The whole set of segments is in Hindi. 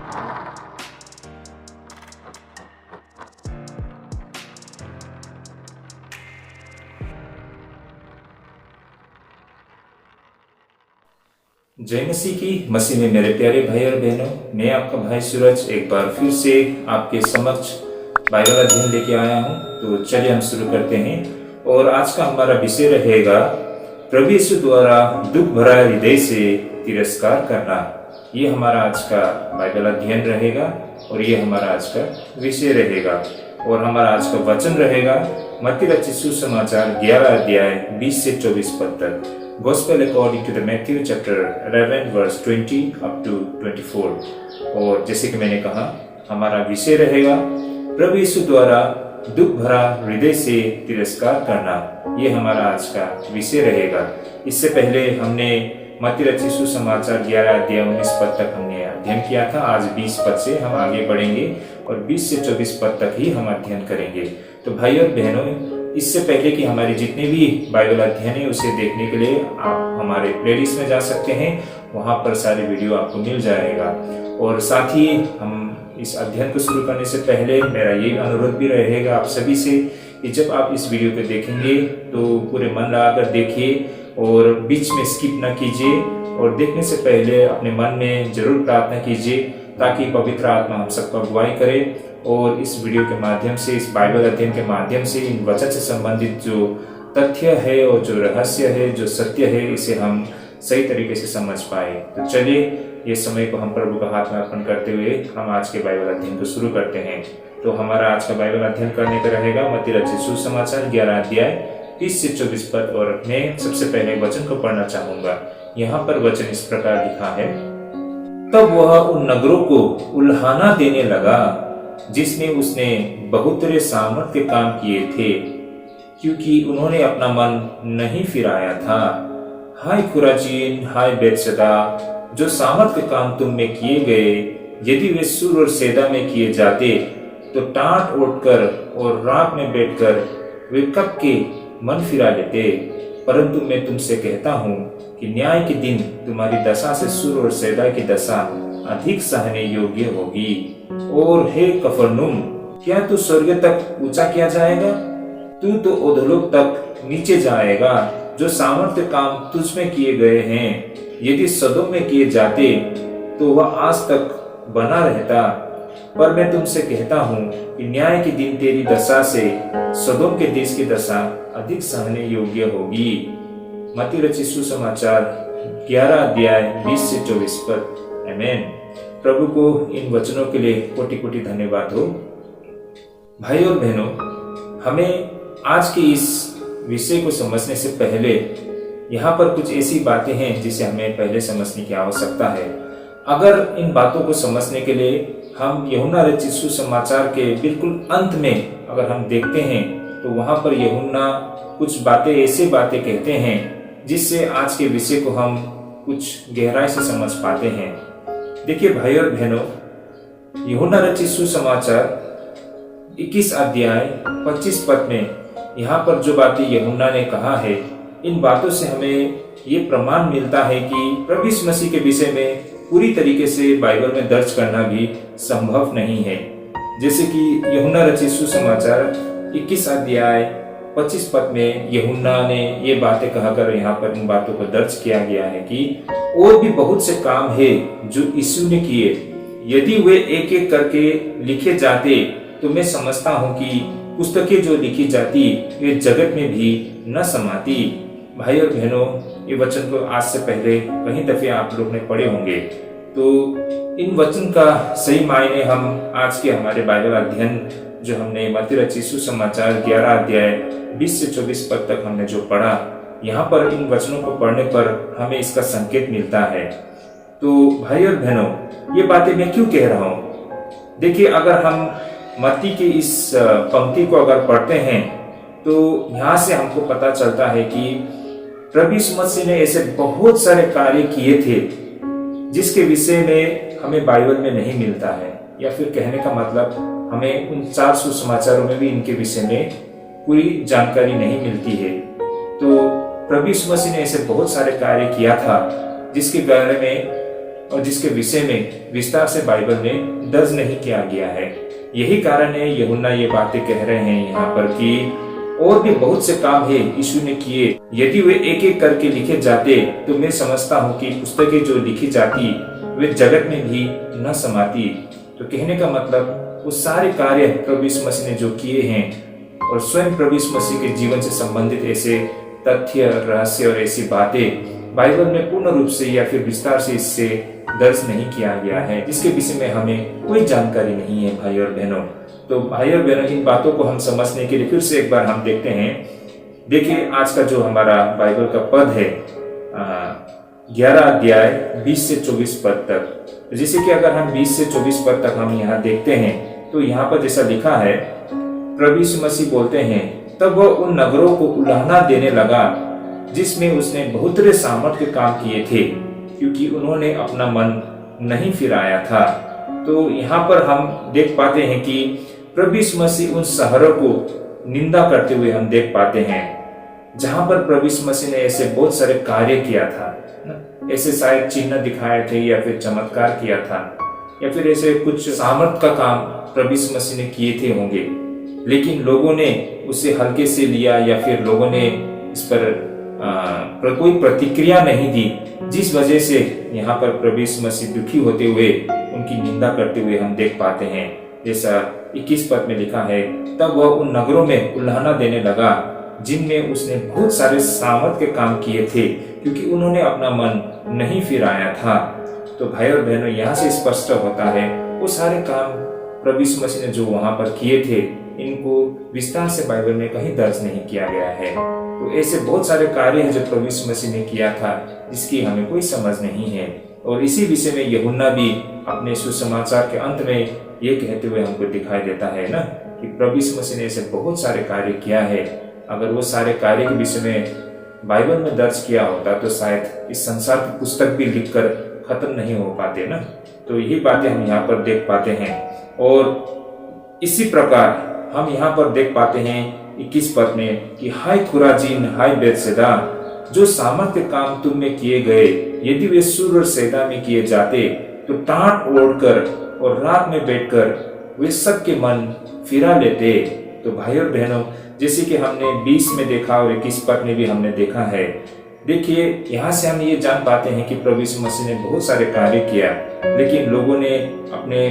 जय मसीह की। मसीह में मेरे प्यारे भाई और बहनों, मैं आपका भाई सूरज एक बार फिर से आपके समक्ष बाइबल अध्ययन लेके आया हूँ। तो चलिए हम शुरू करते हैं। और आज का हमारा विषय रहेगा प्रभु यीशु द्वारा दुख भरा हृदय से तिरस्कार करना। ये हमारा आज का बाइबल अध्ययन रहेगा और ये हमारा आज का विषय रहेगा। और हमारा आज का वचन रहेगा मत्ती रचित सुसमाचार 11 अध्याय 20 से 24 पद तक। Gospel according to the Matthew chapter 11 verse 20 up to 24। और जैसे कि मैंने कहा, हमारा विषय रहेगा प्रभु यीशु द्वारा दुख भरा हृदय से तिरस्कार करना। ये हमारा आज का विषय रहेगा। इससे पहले हमने मत्ती रचित सुसमाचार 11 अध्याय 19 पद तक हमने अध्ययन किया था। आज 20 पद से हम आगे बढ़ेंगे और 20 से 24 पद तक ही हम अध्ययन करेंगे। तो भाई और बहनों, इससे पहले कि हमारे जितने भी बाइबल अध्ययन है उसे देखने के लिए आप हमारे प्लेलिस्ट में जा सकते हैं। वहां पर सारे वीडियो आपको मिल जाएगा। और साथ ही हम इस अध्ययन को शुरू करने से पहले मेरा ये अनुरोध भी रहेगा आप सभी से कि जब आप इस वीडियो को देखेंगे तो पूरे मन लगाकर देखिए और बीच में स्किप ना कीजिए। और देखने से पहले अपने मन में जरूर प्रार्थना कीजिए ताकि पवित्र आत्मा हम सबको अगुवाई करे और इस वीडियो के माध्यम से, इस बाइबल अध्ययन के माध्यम से इन वचन से संबंधित जो तथ्य है और जो रहस्य है, जो सत्य है, इसे हम सही तरीके से समझ पाए। तो चलिए ये समय को हम प्रभु का हाथ में अर्पण करते हुए हम आज के बाइबल अध्ययन को शुरू करते हैं। तो हमारा आज का बाइबल अध्ययन करने का रहेगा मत्ती रचित सुसमाचार 11 अध्याय 30 से 24 पद। और मैं सबसे पहले वचन को पढ़ना चाहूंगा। यहाँ पर वचन इस प्रकार लिखा है। तब वह उन नगरों को उल्हाना देने लगा जिसमें उसने बहुतरे सामर्थ्य के काम किए थे, क्योंकि उन्होंने अपना मन नहीं फिराया था। हाय खुराजीन, हाय बेतसदा, जो सामर्थ्य के काम तुम में किए गए, यदि वे सूर और सैदा में किए जाते तो टाट ओढ़कर और राख में बैठकर वे कब के मन फिरा लेते। परंतु मैं तुमसे कहता हूँ कि न्याय के दिन तुम्हारी दशा से सूर और सैदा की दशा अधिक सहने योग्य होगी। और हे कफरनूम, क्या तू स्वर्ग तक ऊंचा किया जाएगा? तू तो अधोलोक तक नीचे जाएगा। जो सामर्थ्य काम तुझ में किए गए हैं, यदि सदोम में किए जाते तो वह आज तक बना रहता। पर मैं तुमसे कहता हूँ कि न्याय के दिन तेरी दशा से सदोम के देश की दशा अधिक सहने योग्य होगी। मत्ती रचित सुसमाचार 11 अध्याय 20 से 24 पद। आमीन। प्रभु को इन वचनों के लिए कोटि कोटि धन्यवाद हो। भाई और बहनों, हमें आज के इस विषय को समझने से पहले यहाँ पर कुछ ऐसी बातें हैं जिसे हमें पहले समझने की आवश्यकता है। अगर इन बातों को समझने के लिए हम यूहन्ना रचित सुसमाचार के बिल्कुल अंत में अगर हम देखते हैं तो वहां पर यूहन्ना कुछ बातें, ऐसे बातें कहते हैं जिससे आज के विषय को हम कुछ गहराई से समझ पाते हैं। देखिए भाई और बहनों, यूहन्ना रचित सुसमाचार 21 अध्याय 25 पद में यहाँ पर जो बातें यूहन्ना ने कहा है, इन बातों से हमें ये प्रमाण मिलता है कि प्रभु यीशु मसीह के विषय में पूरी तरीके से बाइबल में दर्ज करना भी संभव नहीं है। जैसे कि यूहन्ना रचित सुसमाचार 21 अध्याय 25 पद में यूहन्ना ने ये बातें कहकर यहाँ पर इन बातों को दर्ज किया गया है कि और भी बहुत से काम है जो यीशु ने किए, यदि वे एक एक करके लिखे जाते तो मैं समझता हूँ कि पुस्तकें जो लिखी जाती वे जगत में भी न समाती। भाई और बहनों, ये वचन को आज से पहले कहीं दफे आप लोग ने पढ़े होंगे। तो इन वचन का सही मायने हम आज के हमारे बाइबल अध्ययन जो हमने मत्ती रचित सुसमाचार 11 अध्याय 20 से 24 पद तक हमने जो पढ़ा, यहाँ पर इन वचनों को पढ़ने पर हमें इसका संकेत मिलता है। तो भाई और बहनों, ये बातें मैं क्यों कह रहा हूँ? देखिए, अगर हम मत्ती की इस पंक्ति को अगर पढ़ते हैं तो यहाँ से हमको पता चलता है कि प्रभु यीशु मसीह ने ऐसे बहुत सारे कार्य किए थे जिसके विषय में हमें बाइबल में नहीं मिलता है, या फिर कहने का मतलब हमें उन 4 सुसमाचारों में भी इनके विषय में पूरी जानकारी नहीं मिलती है। तो प्रभु यीशु मसीह ने ऐसे बहुत सारे कार्य किया था जिसके बारे में और जिसके विषय में विस्तार से बाइबल में दर्ज नहीं किया गया है। यही कारण है यूहन्ना ये बातें कह रहे हैं यहाँ पर कि और भी बहुत से काम है यीशु ने किए, यदि वे एक एक करके लिखे जाते तो मैं समझता हूँ कि पुस्तकें जो लिखी जाती वे जगत में भी न समाती। तो कहने का मतलब वो सारे कार्य प्रभु यीशु मसीह ने जो किए हैं और स्वयं प्रभु यीशु मसीह के जीवन से संबंधित ऐसे तथ्य, रहस्य और ऐसी बातें बाइबल में पूर्ण रूप से या फिर विस्तार से इससे दर्ज नहीं किया गया है, जिसके विषय में हमें कोई जानकारी नहीं है भाई और बहनों। तो भाई और बहनों, इन बातों को हम समझने के लिए फिर से एक बार हम देखते हैं। देखिए आज का जो हमारा बाइबल का पद है 11 अध्याय 20 से 24 पद तक। जैसे कि अगर हम 20 से 24 पद तक हम यहाँ देखते हैं तो यहाँ पर जैसा लिखा है, प्रभु यीशु मसीह बोलते हैं, तब वह उन नगरों को उलाहना देने लगा जिसमें उसने बहुत सामर्थ के काम किए थे, क्योंकि उन्होंने अपना मन नहीं फिराया था। तो यहाँ पर हम देख पाते हैं कि प्रभु यीशु मसीह उन शहरों को निंदा करते हुए हम देख पाते हैं जहां पर प्रभु यीशु मसीह ने ऐसे बहुत सारे कार्य किया था, ऐसे शायद चिन्ह दिखाए थे या फिर चमत्कार किया था या फिर ऐसे कुछ सामर्थ का काम प्रभु यीशु मसीह ने किए थे होंगे, लेकिन लोगों ने उसे हल्के से लिया या फिर लोगों ने इस पर कोई प्रतिक्रिया नहीं दी, जिस वजह से यहाँ पर प्रभु यीशु मसीह दुखी होते हुए उनकी निंदा करते हुए हम देख पाते हैं। जैसा 21 पद में लिखा है, तब वह उन नगरों में उल्हाना देने लगा जिनमें उसने बहुत सारे सामर्थ के काम किए थे, क्योंकि उन्होंने अपना मन नहीं फिराया था। तो भाई और बहनों, यहाँ से स्पष्ट होता है वो सारे काम प्रभु यीशु मसीह ने जो वहां पर किए थे, इनको विस्तार से बाइबल में कहीं दर्ज नहीं किया गया है। तो ऐसे बहुत सारे कार्य हैं जो प्रभु यीशु मसीह ने किया था जिसकी हमें कोई समझ नहीं है। और इसी विषय में यूहन्ना भी अपने सुसमाचार के अंत में ये कहते हुए हमको दिखाई देता है ना कि प्रभु यीशु मसीह ने ऐसे बहुत सारे कार्य किया है। अगर वो सारे कार्य के विषय में बाइबल में दर्ज किया होता तो शायद इस संसार की पुस्तक भी लिखकर खत्म नहीं हो पाते ना। तो यही बातें हम यहाँ पर देख पाते हैं। और इसी प्रकार हम यहाँ पर देख पाते हैं 21 पद में कि हाय खुराजीन, हाय बेतसैदा, जो सामर्थ के काम तुम में किए गए, यदि वे सूर और सैदा में किए जाते तो टाट ओढ़कर और रात में बैठकर वे सबके मन फिरा लेते। तो भाई और बहनों, जैसे कि हमने 20 में देखा और 21 पद में भी हमने देखा है, देखिए यहाँ से हम ये जान पाते हैं कि प्रभु यीशु मसीह ने बहुत सारे कार्य किया, लेकिन लोगों ने अपने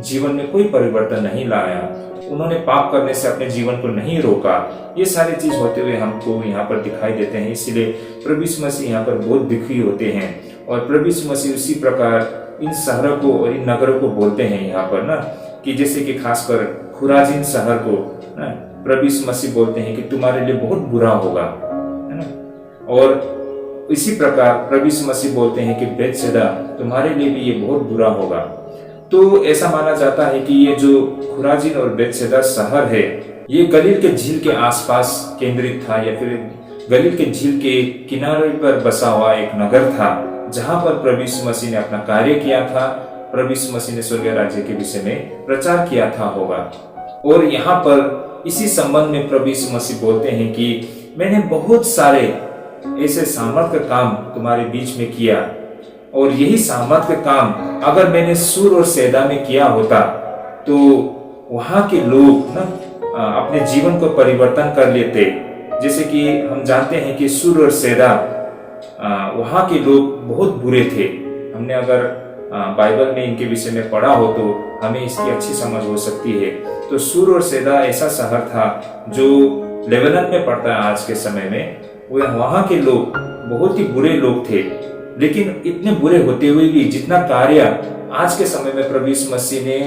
जीवन में कोई परिवर्तन नहीं लाया, उन्होंने पाप करने से अपने जीवन को नहीं रोका। ये सारी चीज होते हुए हमको यहाँ पर दिखाई देते हैं। इसीलिए प्रभु यीशु मसीह यहाँ पर बहुत दुखी होते हैं। और प्रभु यीशु मसीह उसी प्रकार इन शहरों को और इन नगरों को बोलते हैं यहाँ पर ना, कि जैसे कि खासकर खुराजीन शहर को ना प्रभु यीशु मसीह बोलते हैं कि तुम्हारे लिए बहुत बुरा होगा, है ना। और इसी प्रकार प्रभु यीशु मसीह बोलते हैं कि बेतसैदा, तुम्हारे लिए भी ये बहुत बुरा होगा। तो ऐसा माना जाता है कि ये जो खुराजीन और बेतसैदा शहर है, ये गलील के झील के आसपास केंद्रित था या फिर गलील के झील के किनारे पर बसा हुआ एक नगर था, जहां पर प्रभु यीशु मसीह ने अपना कार्य किया था। प्रभु यीशु मसीह ने स्वर्गीय राज्य के विषय में प्रचार किया था होगा। और यहाँ पर इसी संबंध में प्रभु यीशु मसीह बोलते हैं कि मैंने बहुत सारे ऐसे सामर्थ्य काम तुम्हारे बीच में किया, और यही सामर्थ्य काम अगर मैंने सूर और सैदा में किया होता तो वहां के लोग ना अपने जीवन को परिवर्तन कर लेते। जैसे कि हम जानते हैं कि सूर और सैदा वहां के लोग बहुत बुरे थे। हमने अगर बाइबल में इनके विषय में पढ़ा हो तो हमें इसकी अच्छी समझ हो सकती है। तो सूर और सैदा ऐसा शहर था जो लेबनान में पड़ता है आज के समय में। वहां के लोग बहुत ही बुरे लोग थे, लेकिन इतने बुरे होते हुए भी जितना कार्य आज के समय में प्रभु यीशु मसीह ने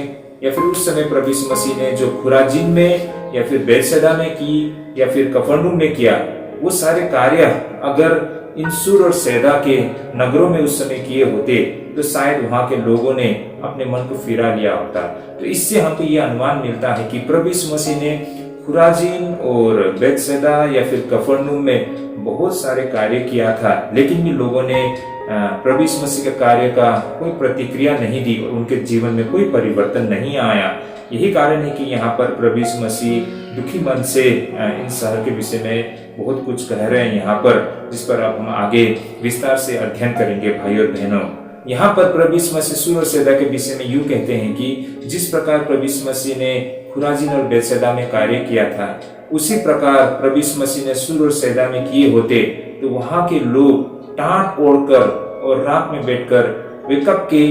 या फिर उस समय प्रभु यीशु मसीह ने जो खुराजीन में या फिर बेतसैदा में की या फिर कफरनहूम में किया, वो सारे कार्य अगर इन सूर और सैदा के नगरों में उस समय किए होते तो शायद वहां के लोगों ने अपने मन को फिरा लिया होता। तो इससे हमको ये अनुमान मिलता है कि प्रभु यीशु मसीह ने खुराजीन और बेतसैदा या फिर कफरनहूम में बहुत सारे कार्य किया था, लेकिन भी लोगों ने प्रभु यीशु मसीह के कार्य का कोई प्रतिक्रिया नहीं दी और उनके जीवन में कोई परिवर्तन नहीं आया। यही कारण है कि यहाँ पर प्रभु यीशु मसीह दुखी मन से इन शहर के विषय में बहुत कुछ कह रहे हैं यहाँ पर, जिस पर अब हम आगे विस्तार से अध्ययन करेंगे भाई और बहनों। यहाँ पर प्रभु यीशु मसीह सूर और सैदा के विषय में यूं कहते हैं कि जिस प्रकार प्रभु यीशु मसीह ने खुराजीन और बेतसैदा में कार्य किया था, उसी प्रकार प्रभु यीशु मसीह ने सूर और सैदा में किए होते तो वहां के लोग टाट ओढ़कर और रात में बैठकर वे कब के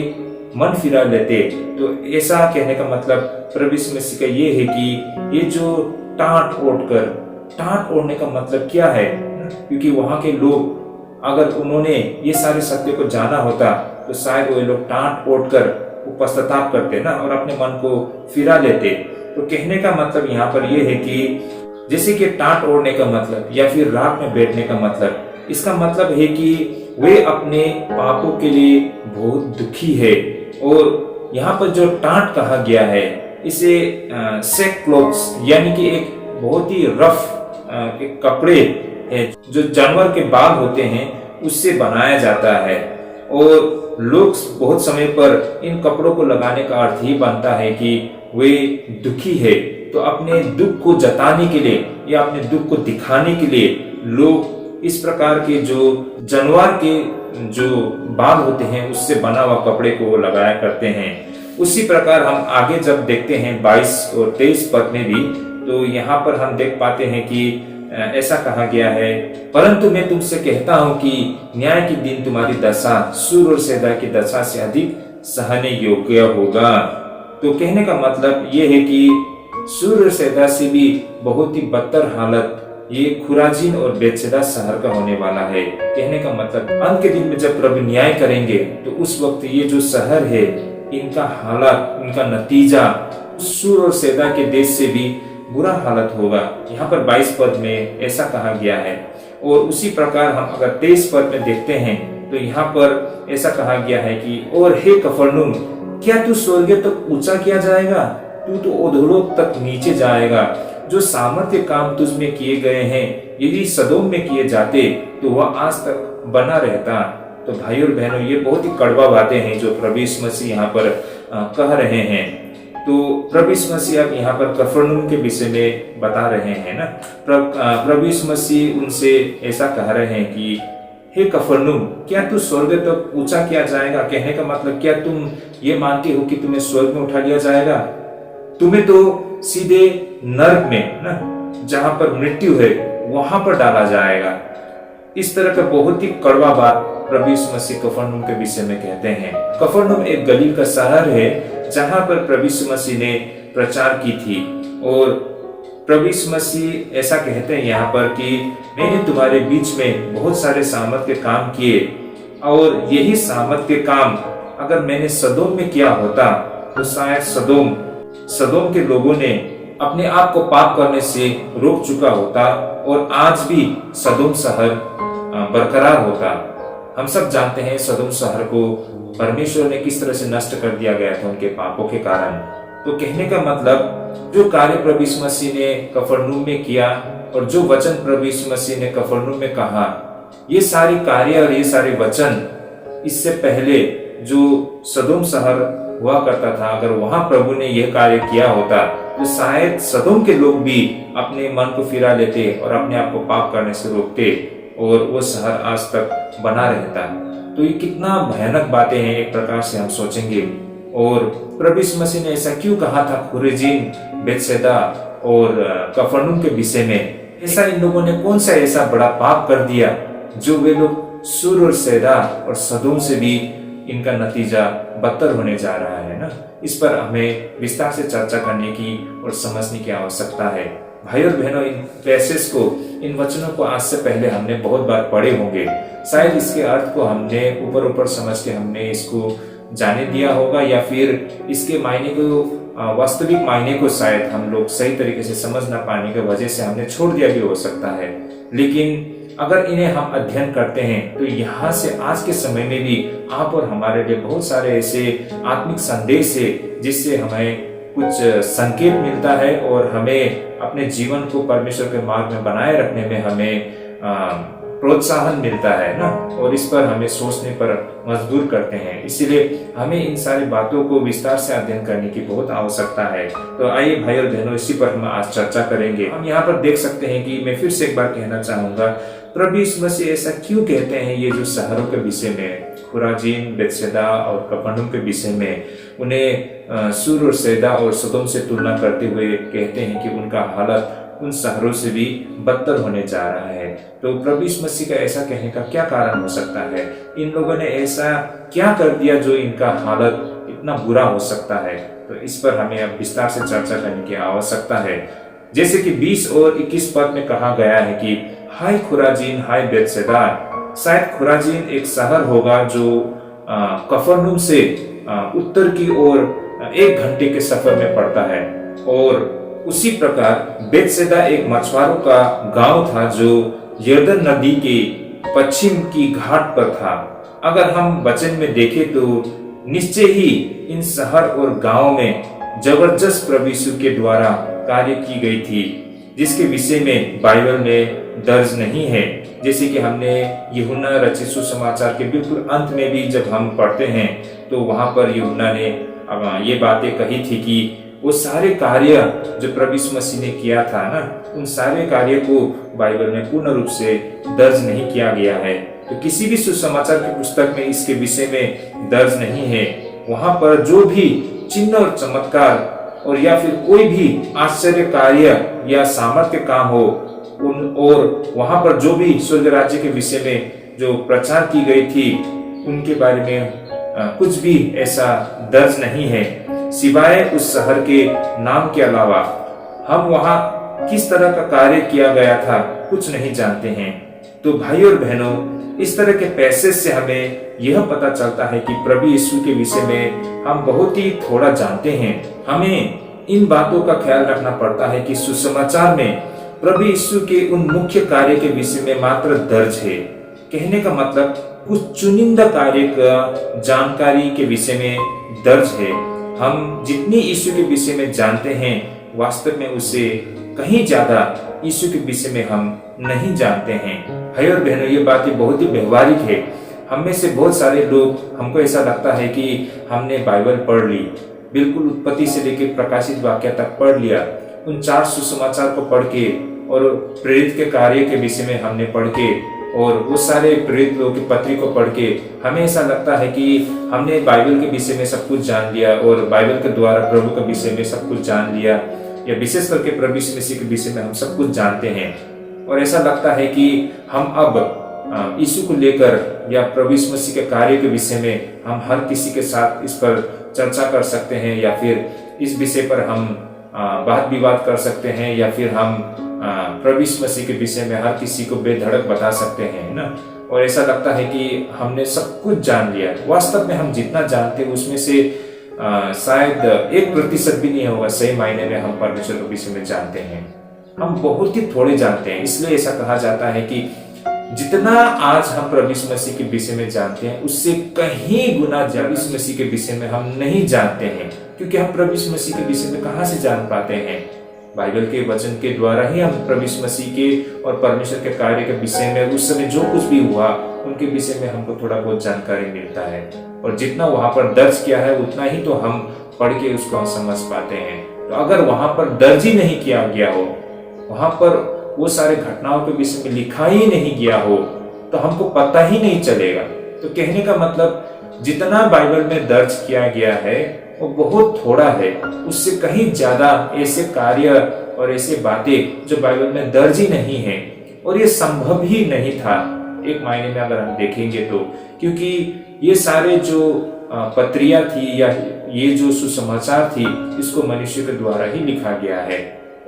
मन फिरा लेते। तो ऐसा कहने का मतलब प्रभु यीशु मसीह का ये है कि ये जो टाट ओढ़ने का मतलब क्या है, क्योंकि वहां के लोग अगर उन्होंने ये सारे सत्य को जाना होता तो शायद वे लोग टाट ओढ़कर पश्चाताप करते ना और अपने मन को फिरा लेते। तो कहने का मतलब यहाँ पर यह है कि जैसे कि टाट ओढ़ने का मतलब या फिर रात में बैठने का मतलब, इसका मतलब है कि वे अपने पापों के लिए बहुत दुखी है। और यहाँ पर जो टाट कहा गया है इसे सेक क्लोथ्स यानी कि एक बहुत ही रफ एक कपड़े है जो जानवर के बाल होते हैं उससे बनाया जाता है। और लोग बहुत समय पर इन कपड़ों को लगाने का अर्थ ही बनता है कि वे दुखी है, तो अपने दुख को जताने के लिए या अपने दुख को दिखाने के लिए लोग इस प्रकार के जो जानवर के जो बाल होते हैं उससे बना हुआ कपड़े को लगाया करते हैं। उसी प्रकार हम आगे जब देखते हैं 22 और 23 पद में भी, तो यहाँ पर हम देख पाते हैं कि ऐसा कहा गया है, परंतु मैं तुमसे कहता हूं कि न्याय के दिन तुम्हारी दशा सूर और सैदा की दशा से अधिक सहने योग्य होगा। तो कहने का मतलब ये है कि सूर और सैदा से भी बहुत ही बदतर हालत ये खुराजीन और बेतसैदा शहर का होने वाला है। कहने का मतलब अंत के दिन में जब प्रभु न्याय करेंगे तो उस वक्त ये जो शहर है इनका हालत, इनका नतीजा सूर और सैदा के देश से भी बुरा हालत होगा। यहाँ पर 22 पद में ऐसा कहा गया है। और उसी प्रकार हम अगर 23 पद में देखते हैं तो यहाँ पर ऐसा कहा गया है कि और हे कफरनहूम, क्या तू स्वर्ग तक ऊंचा किया जाएगा? तू तो अधोलोक तक नीचे जाएगा। जो सामर्थ्य काम तुझ में किए गए हैं यदि सदोम में किए जाते तो वह आज तक बना रहता। तो भाई और बहनों, ये बहुत ही कड़वा बातें हैं जो प्रभु यीशु मसीह यहाँ पर कह रहे हैं। तो प्रभु यीशु मसीह अब यहाँ पर कफरनहूम के विषय में बता रहे हैं ना। प्रभु यीशु मसीह उनसे ऐसा कह रहे हैं कि हे कफरनहूम, क्या तू स्वर्ग तक ऊंचा किया जाएगा? कहने का मतलब क्या तुम ये मानते हो कि तुम्हें स्वर्ग में उठा लिया जाएगा? तुम्हें तो सीधे नरक में ना, जहां पर मृत्यु है वहां पर डाला जाएगा। इस तरह का बहुत ही कड़वा बात प्रभु यीशु मसीह कफरनहूम के विषय में कहते हैं। कफरनहूम एक गलील का शहर है जहां पर प्रभु यीशु मसीह ने प्रचार की थी। और प्रभु यीशु मसीह ऐसा कहते हैं यहाँ पर कि मैंने तुम्हारे बीच में बहुत सारे सामर्थ के काम किए, और यही सामर्थ के काम अगर मैंने सदोम में किया होता तो शायद सदोम के लोगों ने अपने आप को पाप करने से रोक चुका होता और आज भी सदोम शहर बरकरार होता। हम सब जानते हैं सदोम शहर को परमेश्वर ने किस तरह से नष्ट कर दिया गया था उनके पापों के कारण। तो कहने का मतलब जो कार्य प्रभु यीशु मसीह ने कफरनहूम में किया और जो वचन प्रभु यीशु मसीह ने कफरनहूम में कहा, ये सारी कार्य और ये सारे वचन इससे पहले जो सदोम शहर हुआ करता था, अगर वहां प्रभु ने यह कार्य किया होता तो शायद सदोम के लोग भी अपने मन को फिरा लेते और अपने आप को पाप करने से रोकते और वो शहर आज तक बना रहता। तो ये कितना भयानक बातें हैं एक प्रकार से हम सोचेंगे। और प्रभु यीशु मसीह ने ऐसा क्यों कहा था खुराजीन, बेतसैदा और कफरनहूम के विषय में? ऐसा इन लोगों ने कौन सा ऐसा बड़ा पाप कर दिया जो वे लोग सूर और सैदा और सदोम से भी इनका नतीजा बदतर होने जा रहा है ना। इस पर हमें विस्तार से चर्चा करने की और समझने की आवश्यकता है। भाई और बहनों, इन पैसेज को, इन वचनों को आज से पहले हमने बहुत बार पढ़े होंगे। शायद इसके अर्थ को हमने ऊपर समझ के हमने इसको जाने दिया होगा, या फिर इसके मायने को, वास्तविक मायने को शायद हम लोग सही तरीके से समझ ना पाने की वजह से हमने छोड़ दिया भी हो सकता है। लेकिन अगर इन्हें हम अध्ययन करते हैं तो यहाँ से आज के समय में भी आप और हमारे लिए बहुत सारे ऐसे आत्मिक संदेश है जिससे हमें कुछ संकेत मिलता है और हमें अपने जीवन को परमेश्वर के मार्ग में बनाए रखने में हमें प्रोत्साहन मिलता है ना, और इस पर हमें सोचने पर मजबूर करते हैं। इसीलिए हमें इन सारी बातों को विस्तार से अध्ययन करने की बहुत आवश्यकता है। तो आइए भाई और बहनों, इसी पर हम आज चर्चा करेंगे। हम यहाँ पर देख सकते हैं कि मैं फिर से एक बार कहना चाहूंगा, प्रभु यीशु मसीह ऐसा क्यों कहते हैं ये जो शहरों के विषय में, खुराजीन, बेतसैदा और कफरनहूम के विषय में उन्हें सूर और सैदा और सदोम से तुलना करते हुए कहते हैं कि उनका हालत उन शहरों से भी बदतर होने जा रहा है। तो प्रभु यीशु मसीह का ऐसा कहने का क्या कारण हो सकता है? इन लोगों ने ऐसा क्या कर दिया जो इनका हालत इतना बुरा हो सकता है? तो इस पर हमें अब विस्तार से चर्चा करने की आवश्यकता है। जैसे कि 20 और 21 पद में कहा गया है कि हाय खुराजीन, हाय बेतसैदा। शायद खुराजीन एक शहर होगा जो कफरनहूम से उत्तर की ओर 1 घंटे के सफर में पड़ता है, और उसी प्रकार बेतसैदा एक मछुआरों का गांव था जो यरदन नदी के पश्चिम की घाट पर था। अगर हम वचन में देखें तो निश्चय ही इन शहर और गांव में जबरदस्त प्रभु यीशु के द्वारा कार्य की गई थी, जिसके विषय में बाइबल में दर्ज नहीं है। जैसे कि हमने यूहन्ना रचित सुसमाचार के बिल्कुल अंत में भी जब हम पढ़ते हैं तो वहां पर यूहन्ना ने ये बातें कही थी कि वो सारे कार्य जो प्रभु यीशु मसीह ने किया था ना, उन सारे कार्य को बाइबल में पूर्ण रूप से दर्ज नहीं किया गया है। तो किसी भी सुसमाचार की पुस्तक में इसके विषय में दर्ज नहीं है। वहां पर जो भी चिन्ह और चमत्कार और या फिर कोई भी आश्चर्य कार्य या सामर्थ्य काम हो, और वहां पर जो भी स्वर्ग राज्य के विषय में जो प्रचार की गई थी, उनके बारे में कुछ भी ऐसा दर्ज नहीं है, सिवाय उस शहर के नाम के अलावा हम वहां किस तरह का कार्य किया गया था कुछ नहीं जानते हैं। तो भाई और बहनों, इस तरह के पैसेज से हमें यह पता चलता है कि प्रभु यीशु के विषय में हम बहुत ही थोड़ा जानते हैं। हमें इन बातों का ख्याल रखना पड़ता है कि सुसमाचार में प्रभु यीशु के उन मुख्य कार्य के विषय में मात्र दर्ज है। कहने का मतलब कुछ चुनिंदा कार्य का जानकारी के विषय में दर्ज है। हम जितनी यीशु के विषय में जानते हैं, वास्तव में उससे कहीं ज्यादा यीशु के विषय में हम नहीं जानते हैं। भाई और बहनों, ये बातें बहुत ही व्यवहारिक है। हम में से बहुत सारे लोग, हमको ऐसा लगता है कि हमने बाइबल पढ़ ली, बिल्कुल उत्पत्ति से लेकर प्रकाशित वाक्य तक पढ़ लिया, उन 4 सुसमाचार को पढ़ के और प्रेरित के कार्य के विषय में हमने पढ़ के और वो सारे प्रेरित लोगों की पत्री को पढ़ के हमें ऐसा लगता है कि हमने बाइबल के विषय में सब कुछ जान लिया और बाइबल के द्वारा प्रभु के विषय में सब कुछ जान लिया, या विशेष करके प्रभु यीशु मसीह के विषय में हम सब कुछ जानते हैं। और ऐसा लगता है कि हम अब यीशु को लेकर या प्रभु यीशु मसीह के कार्य के विषय में हम हर किसी के साथ इस पर चर्चा कर सकते हैं, या फिर इस विषय पर हम वाद विवाद कर सकते हैं, या फिर हम प्रभु यीशु मसीह के विषय में हर किसी को बेधड़क बता सकते हैं ना। और ऐसा लगता है कि हमने सब कुछ जान लिया। वास्तव में हम जितना जानते हैं उसमें से शायद 1% भी नहीं होगा सही मायने में हम परमेश्वर के विषय में जानते हैं। हम बहुत ही थोड़े जानते हैं। इसलिए ऐसा कहा जाता है कि जितना आज हम प्रभु यीशु मसीह के विषय में जानते हैं, उससे कहीं गुना ज्यादा यीशु मसीह के विषय में हम नहीं जानते हैं। क्योंकि हम प्रभु यीशु मसीह के विषय में कहाँ से जान पाते हैं? बाइबल के वचन के द्वारा ही हम प्रभु यीशु मसीह के और परमेश्वर के कार्य के विषय में, उस समय जो कुछ भी हुआ उनके विषय में हमको थोड़ा बहुत जानकारी मिलता है। और जितना वहां पर दर्ज किया है उतना ही तो हम पढ़ के उसको हम समझ पाते हैं। तो अगर वहां पर दर्ज ही नहीं किया गया हो, वहां पर वो सारे घटनाओं के विषय में लिखा ही नहीं गया हो, तो हमको पता ही नहीं चलेगा। तो कहने का मतलब जितना बाइबल में दर्ज किया गया है वो बहुत थोड़ा है, उससे कहीं ज्यादा ऐसे कार्य और ऐसे बातें जो बाइबल में दर्ज ही नहीं है, और ये संभव ही नहीं था एक मायने में अगर हम देखेंगे तो। क्योंकि ये सारे जो पत्रियां थी या ये जो सुसमाचार थी, इसको मनुष्य के द्वारा ही लिखा गया है।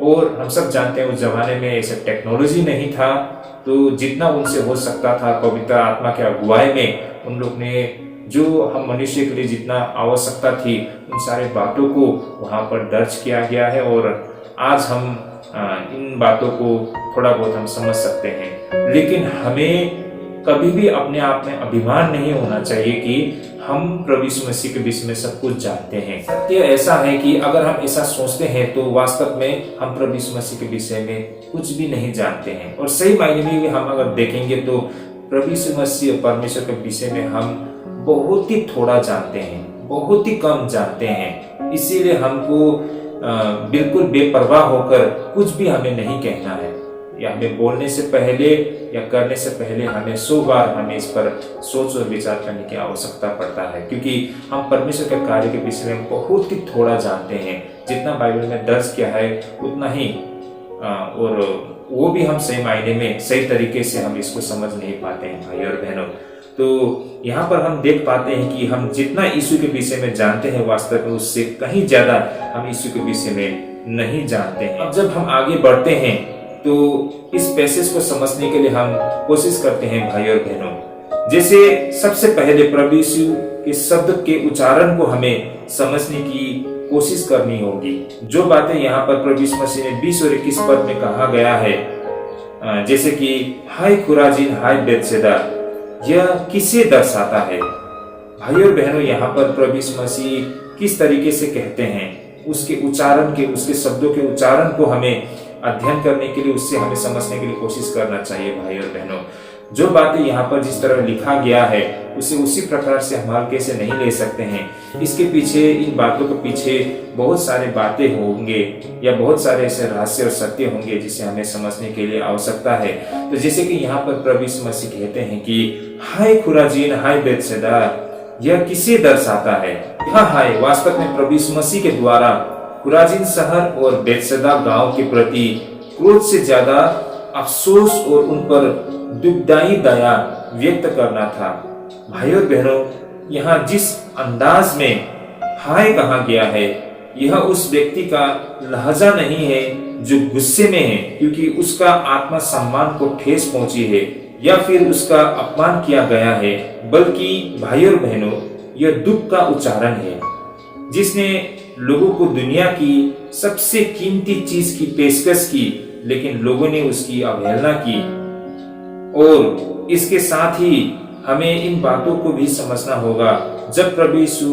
और हम सब जानते हैं उस जमाने में ऐसे टेक्नोलॉजी नहीं था, तो जितना उनसे हो सकता था पवित्र आत्मा के अगुवाई में उन लोग ने जो हम मनुष्य के लिए जितना आवश्यकता थी उन सारे बातों को वहां पर दर्ज किया गया है। और आज हम इन बातों को थोड़ा बहुत हम समझ सकते हैं। लेकिन हमें कभी भी अपने आप में अभिमान नहीं होना चाहिए कि हम प्रभु यीशु मसीह के विषय में सब कुछ जानते हैं। सत्य ऐसा है कि अगर हम ऐसा सोचते हैं तो वास्तव में हम प्रभु यीशु मसीह के विषय में कुछ भी नहीं जानते हैं। और सही मायने में भी हम अगर देखेंगे तो प्रभु यीशु मसीह परमेश्वर के विषय में हम बहुत ही थोड़ा जानते हैं, बहुत ही कम जानते हैं। इसीलिए हमको बिल्कुल बेपरवाह होकर कुछ भी हमें नहीं कहना है। या हमें बोलने से पहले या करने से पहले हमें 100 बार हमें इस पर सोच और विचार करने की आवश्यकता पड़ता है, क्योंकि हम परमेश्वर के कार्य के विषय में बहुत ही थोड़ा जानते हैं। जितना बाइबल में दर्ज किया है उतना ही और वो भी हम सही मायने में सही तरीके से हम इसको समझ नहीं पाते हैं भाई और बहनों। तो यहाँ पर हम देख पाते हैं कि हम जितना यीशु के विषय में जानते हैं वास्तव में उससे कहीं ज्यादा हम यीशु के विषय में नहीं जानते हैं। अब जब हम आगे बढ़ते हैं तो इस पैसेज को समझने के लिए हम कोशिश करते हैं भाई और बहनों। जैसे सबसे पहले प्रभु यीशु के शब्द के उच्चारण को हमें समझने की कोशिश करनी होगी। जो बातें यहाँ पर प्रभु यीशु मसीह ने 20 और 21 पद में कहा गया है, जैसे कि हाय खुराजीन हाय बेतसैदा, यह किसे दर्शाता है? भाई और बहनों, यहाँ पर प्रभु यीशु मसीह किस तरीके से कहते हैं, उसके उच्चारण के, उसके शब्दों के उच्चारण को हमें अध्ययन करने के लिए, उससे हमें समझने के लिए कोशिश करना चाहिए भाई और बहनों। जो बातें यहाँ पर जिस तरह लिखा गया है उसे उसी प्रकार से हम हल्के से नहीं ले सकते हैं। इसके पीछे, इन बातों के पीछे बहुत सारे बातें होंगे या बहुत सारे ऐसे रहस्य और सत्य होंगे जिसे हमें समझने के लिए आवश्यकता है। तो जैसे कि यहाँ पर प्रभु यीशु मसीह कहते हैं कि हाय खुराजीन हाय बेतसैदा, यह किसे दर्शाता है? यह हाय वास्तव में प्रभु यीशु मसीह के द्वारा खुराजीन शहर और बेतसैदा गांव के प्रति क्रोध से ज्यादा अफसोस और उन पर दुखदाई दया व्यक्त करना था। भाई और बहनों, यहाँ जिस अंदाज में हाय कहा गया है, यह उस व्यक्ति का लहजा नहीं है जो गुस्से में है क्योंकि उसका आत्मा सम्मान को ठेस पहुंची है या फिर उसका अपमान किया गया है, बल्कि भाई और बहनों, यह दुख का उच्चारण है जिसने लोगों को दुनिया की सबसे कीमती चीज की पेशकश की, लेकिन लोगों ने उसकी अवहेलना की। और इसके साथ ही हमें इन बातों को भी समझना होगा, जब प्रभु यीशु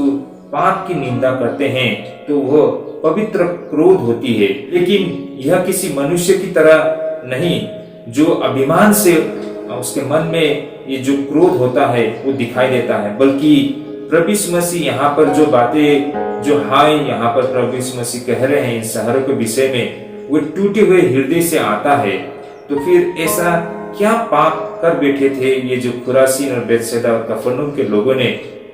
पाप की निंदा करते हैं तो वह पवित्र क्रोध होती है, लेकिन यह किसी मनुष्य की तरह नहीं जो अभिमान से उसके मन में ये जो क्रोध होता है वो दिखाई देता है, बल्कि प्रभु यीशु मसीह यहाँ पर जो बातें, जो हाय यहाँ पर प्रभु यीशु मसीह कह रहे हैं इन शहरों के विषय में, वो टूटे हुए हृदय से आता है। तो फिर ऐसा क्या पाप कर बैठे थे ये जो खुरासीन और बेतसैदा और कफरनहूम के लोगों ने,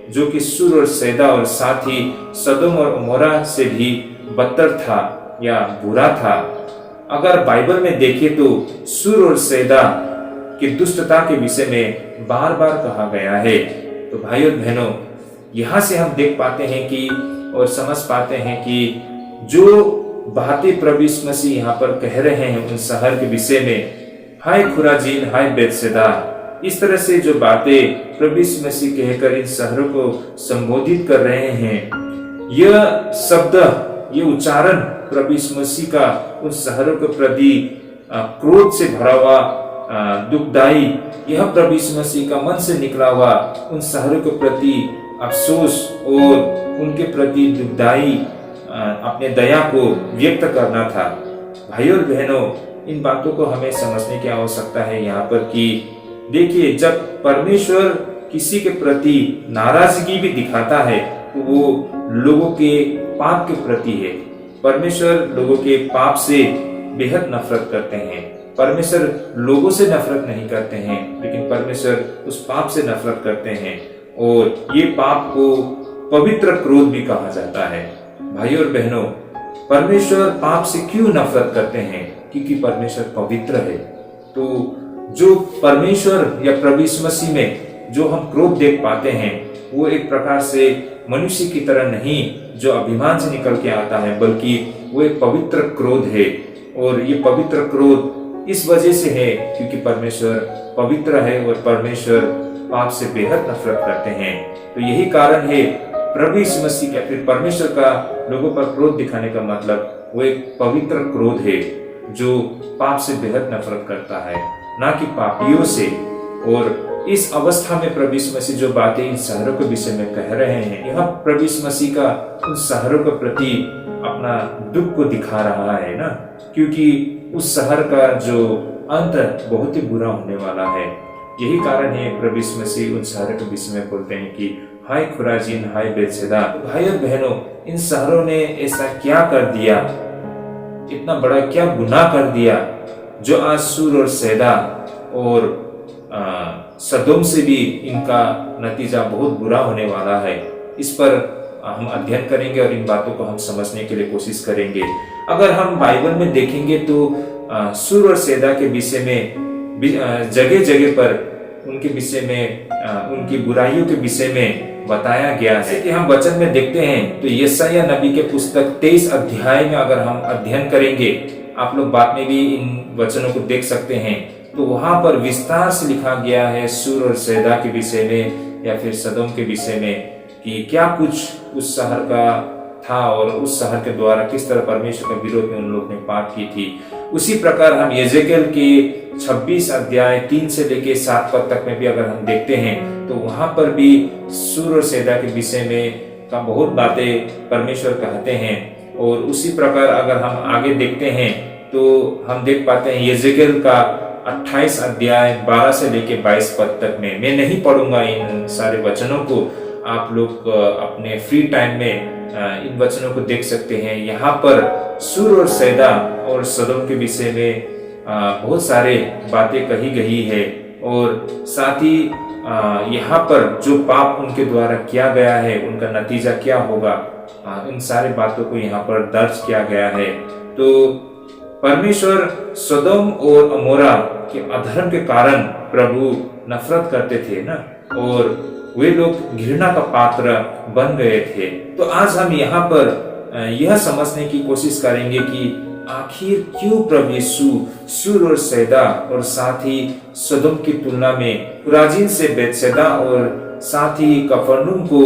जो कि सुर और सैदा और साथ ही सदोम और अमोरा से भी बदतर था या बुरा था। अगर बाइबल में देखें तो सुर और सैदा की दुष्टता के विषय में बार बार कहा गया है। तो भाई और बहनों, यहाँ से हम देख पाते हैं कि और समझ पाते हैं कि जो बातें प्रभु यीशु मसीह यहाँ पर कह रहे हैं उन शहर के विषय में, हाय खुराजीन हाय बेतसैदा, इस तरह से जो बातें प्रभु यीशु मसीह कहकर इन शहरों को संबोधित कर रहे हैं, यह शब्द, ये उच्चारण प्रभु यीशु मसीह का उन शहरों के प्रति क्रोध से भरा हुआ दुखदाई, यह प्रभु यीशु मसीह का मन से निकला हुआ उन शहरों के प्रति अफसोस और उनके प्रति दुखदाई अपने दया को व्यक्त करना था। भाई और बहनों, इन बातों को हमें समझने की आवश्यकता है यहाँ पर कि देखिए, जब परमेश्वर किसी के प्रति नाराजगी भी दिखाता है तो वो लोगों के पाप के प्रति है। परमेश्वर लोगों के पाप से बेहद नफरत करते हैं। परमेश्वर लोगों से नफरत नहीं करते हैं, लेकिन परमेश्वर उस पाप से नफरत करते हैं, और ये पाप को पवित्र क्रोध भी कहा जाता है। भाई और बहनों, परमेश्वर पाप से क्यों नफरत करते हैं? क्योंकि परमेश्वर पवित्र है। तो जो परमेश्वर या प्रभु यीशु मसीह में जो हम क्रोध देख पाते हैं, वो एक प्रकार से मनुष्य की तरह नहीं जो अभिमान से निकल के आता है, बल्कि वो एक पवित्र क्रोध है। और ये पवित्र क्रोध इस वजह से है क्योंकि परमेश्वर पवित्र है और परमेश्वर पाप से बेहद नफरत करते हैं। तो यही कारण है प्रभु यीशु मसीह का, फिर परमेश्वर का लोगों पर क्रोध दिखाने का मतलब वो एक पवित्र क्रोध है जो पाप से बेहद नफरत करता है, ना कि पापियों से। और इस अवस्था में प्रभु यीशु मसीह जो बातें इन शहरों के विषय में कह रहे हैं, यह प्रभु यीशु मसीह का उन शहरों के प्रति अपना दुख को दिखा रहा है ना, क्योंकि उस शहर का जो अंत बहुत ही बुरा होने वाला है। यही कारण है प्रभु यीशु मसीह उन शहरों के विषय में बोलते हैं कि हाय खुराजीन हाय बेतसैदा। भाई और बहनों, इन शहरों ने ऐसा क्या कर दिया, इतना बड़ा क्या गुनाह कर दिया, जो आज सूर और सैदा और सदोम से भी इनका नतीजा बहुत बुरा होने वाला है, इस पर हम अध्ययन करेंगे और इन बातों को हम समझने के लिए कोशिश करेंगे। अगर हम बाइबल में देखेंगे तो सूर और सैदा के विषय में जगह जगह पर उनके विषय में, उनकी बुराइयों के विषय में बताया गया है कि हम वचन में देखते हैं। तो यशायाह नबी के पुस्तक 23 अध्याय में अगर हम अध्ययन करेंगे, आप लोग बाद में भी इन वचनों को देख सकते हैं, तो वहां पर विस्तार से लिखा गया है सूर और सैदा के विषय में या फिर सदोम के विषय में कि क्या कुछ उस शहर का था और उस शहर के द्वारा किस तरह परमेश्वर के विरोध में उन लोगों ने पाप की थी। उसी प्रकार हम यजेकिएल के 26 अध्याय 3 से लेके 7 पद तक में भी अगर हम देखते हैं तो वहां पर भी सूर और सैदा के विषय में का बहुत बातें परमेश्वर कहते हैं। और उसी प्रकार अगर हम आगे देखते हैं तो हम देख पाते हैं यजेकिएल का 28 अध्याय 12 से लेके 22 पद तक में। मैं नहीं पढ़ूंगा इन सारे वचनों को, आप लोग अपने फ्री टाइम में इन वचनों को देख सकते हैं। यहाँ पर सूर और सैदा और सदोम के विषय में बहुत सारे बातें कही गई है और साथ ही यहाँ पर जो पाप उनके द्वारा किया गया है उनका नतीजा क्या होगा, इन सारे बातों को यहाँ पर दर्ज किया गया है। तो परमेश्वर सदोम और अमोरा के अधर्म के कारण प्रभु नफरत करते थे ना, और वे लोग घृणा का पात्र बन गए थे। तो आज हम यहाँ पर यह समझने की कोशिश करेंगे कि आखिर क्यों प्रभु यीशु सूर और सैदा और साथ ही सदोम की तुलना में खुराजीन से बेतसैदा और साथ ही कफरनहूम को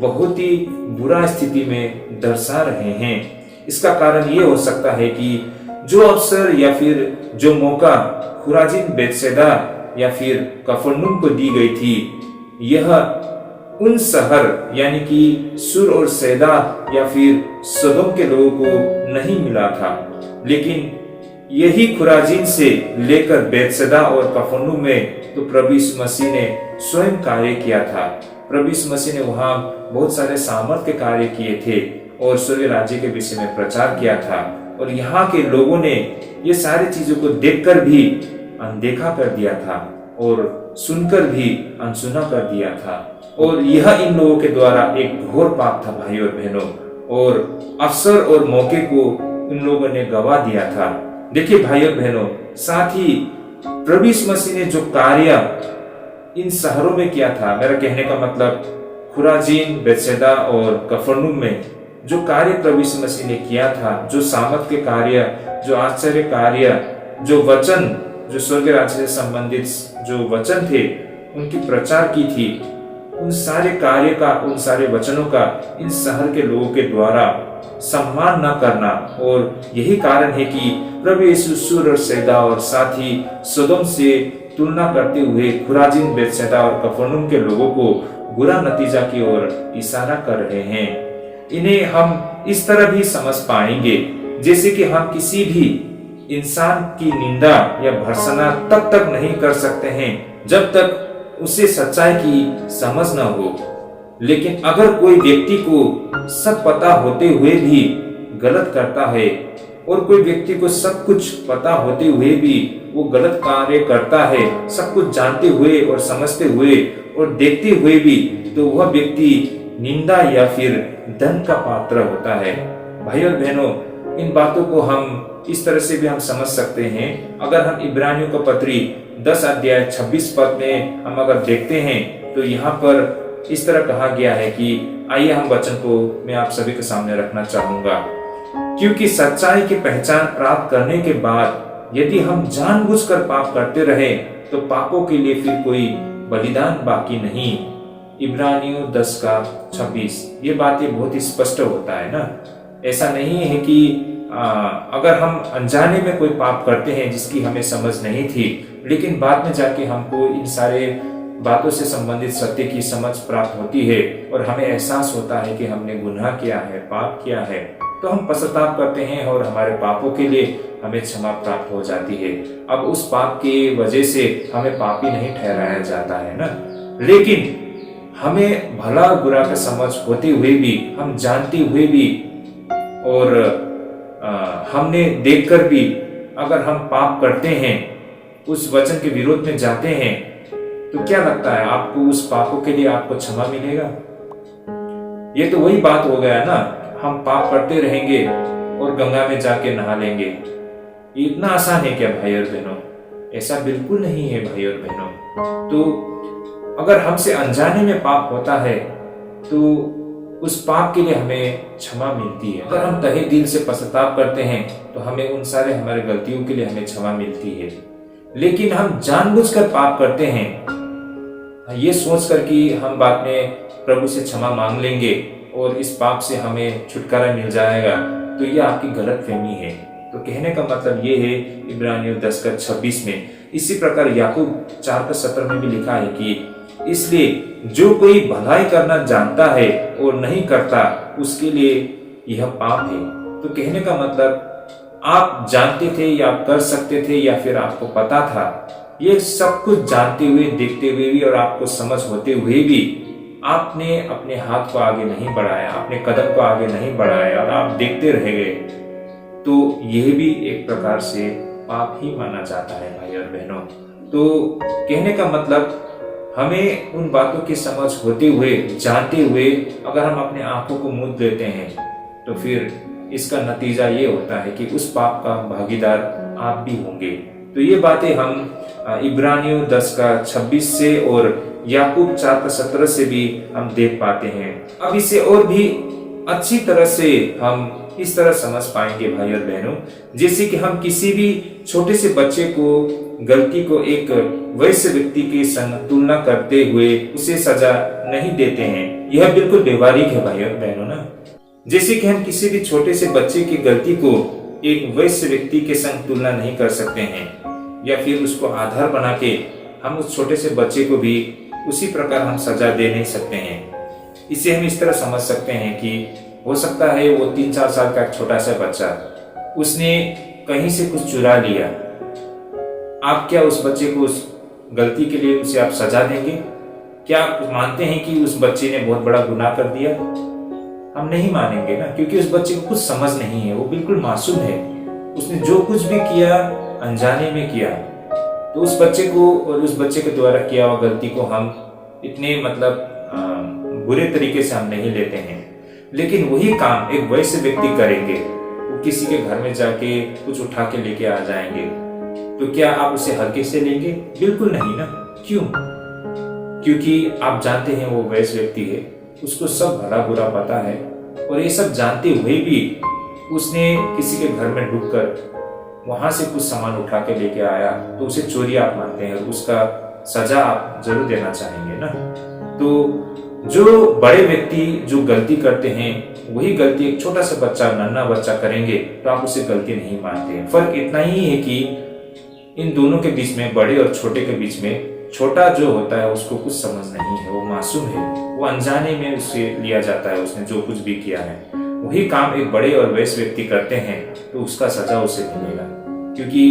बहुत ही बुरा स्थिति में दर्शा रहे हैं। इसका कारण ये हो सकता है कि जो अवसर या फिर जो मौका खुराजीन, बेतसैदा या फिर कफरनहूम को दी गई थी, यह उन शहर यानी कि सूर और सैदा या फिर सदोम के लोगों को नहीं मिला था, लेकिन यही खुराजीन से लेकर बेतसैदा और कफरनहूम में तो प्रभु यीशु मसीह ने स्वयं कार्य किया था। प्रभु यीशु मसीह ने वहां बहुत सारे सामर्थ्य कार्य किए थे और स्वर्ग राज्य के विषय में प्रचार किया था, और यहाँ के लोगों ने ये सारी चीजों को देखकर भी अनदेखा कर दिया था और सुनकर भी अनसुना कर दिया था। और यह इन लोगों के द्वारा एक घोर पाप था भाई और बहनों, और अवसर और मौके को इन लोगों ने गवा दिया था। देखिए भाई और बहनों, साथ ही प्रभु यीशु मसीह ने जो कार्य इन शहरों में किया था, मेरा कहने का मतलब खुराजीन, बेतसैदा और कफरनहूम में जो कार्य प्रभु यीशु मसीह ने किया था, जो सामर्थ्य के कार्य, जो आश्चर्य कार्य, जो वचन, जो स्वर्ग राज्य से संबंधित जो वचन थे उनकी प्रचार की थी, उन सारे कार्य का, उन सारे वचनों का इन शहर के लोगों के द्वारा सम्मान न करना, और यही कारण है कि प्रभु यीशु सूर और सैदा और साथ ही सदोम से तुलना करते हुए खुराजीन, बेतसैदा और कफरनहूम के लोगों को बुरा नतीजा की ओर इशारा कर रहे हैं। इन्हें हम इस तरह भी समझ पाएंगे जैसे कि हम किसी भी इंसान की निंदा या भर्त्सना तब तक नहीं कर सकते हैं जब तक उसे सच्चाई की समझ न हो। लेकिन अगर कोई व्यक्ति को सब पता होते हुए भी गलत करता है और कोई व्यक्ति को सब कुछ पता होते हुए भी वो गलत कार्य करता है, सब कुछ जानते हुए और समझते हुए और देखते हुए भी, तो वह व्यक्ति निंदा या फिर दंड का पात्र होता है। भाई और बहनों, इन बातों को हम इस तरह से भी हम समझ सकते हैं। अगर हम इब्रानियों का पत्री 10 अध्याय 26 पद में हम अगर देखते हैं तो यहाँ पर इस तरह कहा गया है कि आइए हम वचन को मैं आप सभी के सामने रखना चाहूंगा। क्योंकि सच्चाई की पहचान प्राप्त करने के बाद यदि हम जानबूझकर पाप करते रहे तो पापों के लिए फिर कोई बलिदान बाकी नहीं। इब्रानियों 10 का 26, ये बात बहुत ही स्पष्ट होता है ना। ऐसा नहीं है कि अगर हम अनजाने में कोई पाप करते हैं जिसकी हमें समझ नहीं थी, लेकिन बाद में जाके हमको इन सारे बातों से संबंधित सत्य की समझ प्राप्त होती है और हमें एहसास होता है कि हमने गुनाह किया है, पाप किया है, तो हम पश्चाताप करते हैं और हमारे पापों के लिए हमें क्षमा प्राप्त हो जाती है। अब उस पाप की वजह से हमें पापी नहीं ठहराया जाता है ना, लेकिन हमें भला और बुरा का समझ होते हुए भी, हम जानते हुए भी और हमने देखकर भी अगर हम पाप करते हैं, उस वचन के विरोध में जाते हैं, तो क्या लगता है आपको उस पापों के लिए आपको क्षमा मिलेगा? ये तो वही बात हो गया ना, हम पाप करते रहेंगे और गंगा में जाके नहा लेंगे। ये इतना आसान है क्या भाई और बहनों? ऐसा बिल्कुल नहीं है भाई और बहनों। तो अगर हमसे अनजाने में पाप होता है तो उस पाप के लिए हमें क्षमा मिलती है। अगर हम तहे दिल से पश्चाताप करते हैं तो हमें उन सारे हमारे गलतियों के लिए हमें क्षमा मिलती है। लेकिन हम जानबूझकर पाप करते हैं, ये सोचकर कि हम बाद में प्रभु से क्षमा मांग लेंगे और इस पाप से हमें छुटकारा मिल जाएगा, तो ये आपकी गलतफहमी है। तो कहने का मतलब ये है इब्रानियों 10:26 में। इसी प्रकार याकूब 4:17 में भी लिखा है कि इसलिए जो कोई भलाई करना जानता है और नहीं करता, उसके लिए यह पाप है। तो कहने का मतलब आप जानते थे या आप कर सकते थे या फिर आपको पता था, ये सब कुछ जानते हुए, देखते हुए भी और आपको समझ होते हुए भी आपने अपने हाथ को आगे नहीं बढ़ाया, अपने कदम को आगे नहीं बढ़ाया और आप देखते रह गए, तो यह भी एक प्रकार से पाप ही माना जाता है भाई और बहनों। तो कहने का मतलब हमें उन बातों की समझ होते हुए, जानते हुए अगर हम अपने आंखों को मूंद लेते हैं तो फिर इसका नतीजा ये होता है कि उस पाप का भागीदार आप भी होंगे। तो ये बातें हम इब्रानियों 10:26 से और याकूब 4:17 से भी हम देख पाते हैं। अब इसे और भी अच्छी तरह से हम इस तरह समझ पाएंगे भाई और बहनों, जैसे कि हम किसी भी छोटे से बच्चे को गलती को एक वयस्क व्यक्ति के संग तुलना करते हुए उसे सजा नहीं देते हैं। यह बिल्कुल व्यवहारिक है भाई और बहनों ना। जैसे कि हम किसी भी छोटे से बच्चे की गलती को एक वयस्क व्यक्ति के संग तुलना नहीं कर सकते हैं, या फिर उसको आधार बना के हम उस छोटे से बच्चे को भी उसी प्रकार हम सजा दे नहीं सकते हैं। इसे हम इस तरह समझ सकते हैं कि हो सकता है वो 3-4 साल का छोटा सा बच्चा, उसने कहीं से कुछ चुरा लिया। आप क्या उस बच्चे को उस गलती के लिए उसे आप सजा देंगे? क्या आप मानते हैं कि उस बच्चे ने बहुत बड़ा गुनाह कर दिया? हम नहीं मानेंगे ना, क्योंकि उस बच्चे को कुछ समझ नहीं है, वो बिल्कुल मासूम है। उसने जो कुछ भी किया अनजाने में किया। तो उस बच्चे को और उस बच्चे के द्वारा किया हुआ गलती को हम इतने बुरे तरीके से हम नहीं लेते हैं। लेकिन वही काम एक वयस्क व्यक्ति करेंगे, वो किसी के घर में जाके कुछ उठा के लेके आ जाएंगे, तो क्या आप उसे हल्के से लेंगे? बिल्कुल नहीं ना। क्यों? क्योंकि आप जानते हैं वो वयस्क व्यक्ति है, उसको सब भला बुरा पता है, और ये सब जानते हुए भी उसने किसी के घर में ढुककर वहां से कुछ सामान उठा के लेके आया, तो उसे चोरी आप मानते हैं और उसका सजा आप जरूर देना चाहेंगे ना। तो जो बड़े व्यक्ति जो गलती करते हैं, वही गलती एक छोटा सा बच्चा, नन्हा बच्चा करेंगे तो आप उसे गलती नहीं मानते हैं। फर्क इतना ही है कि इन दोनों के बीच में, बड़े और छोटे के बीच में, छोटा जो होता है उसको कुछ समझ नहीं है, वो मासूम है, वो अनजाने में उसे लिया जाता है, उसने जो कुछ भी किया है। वही काम एक बड़े और वयस्क व्यक्ति करते हैं तो उसका सजा उसे मिलेगा, क्योंकि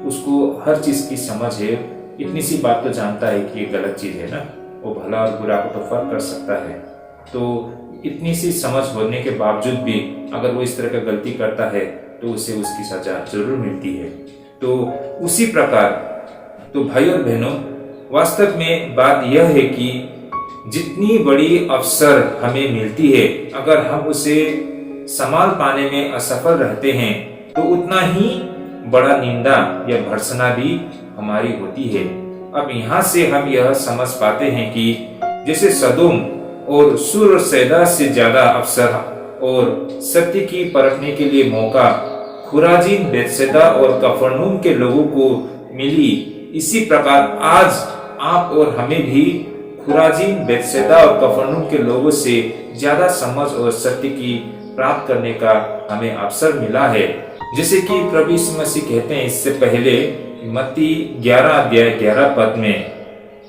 उसको हर चीज की समझ है। इतनी सी बात तो जानता है कि ये गलत चीज है ना, वो भला और बुरा को तो फर्क कर सकता है। तो इतनी सी समझ होने के बावजूद भी अगर वो इस तरह का गलती करता है तो उसे उसकी सजा जरूर मिलती है। तो उसी प्रकार तो भाई और बहनों, वास्तव में बात यह है कि जितनी बड़ी अवसर हमें मिलती है, अगर हम उसे संभाल पाने में असफल रहते हैं तो उतना ही बड़ा निंदा या भर्त्सना भी हमारी होती है। अब यहाँ से हम यह समझ पाते हैं कि जैसे सदोम और सूर और सैदा से ज्यादा अवसर और सत्य की परखने के लिए मौका खुराजीन, बेतसैदा और कफरनहूम के लोगों को मिली, इसी प्रकार आज आप और हमें भी खुराजीन, बेतसैदा और कफरनहूम के लोगों से ज्यादा समझ और सत्य की प्राप्त करने का हमें अवसर मिला है। जैसे कि प्रभु यीशु मसीह कहते हैं इससे पहले मत्ती 11:11 में,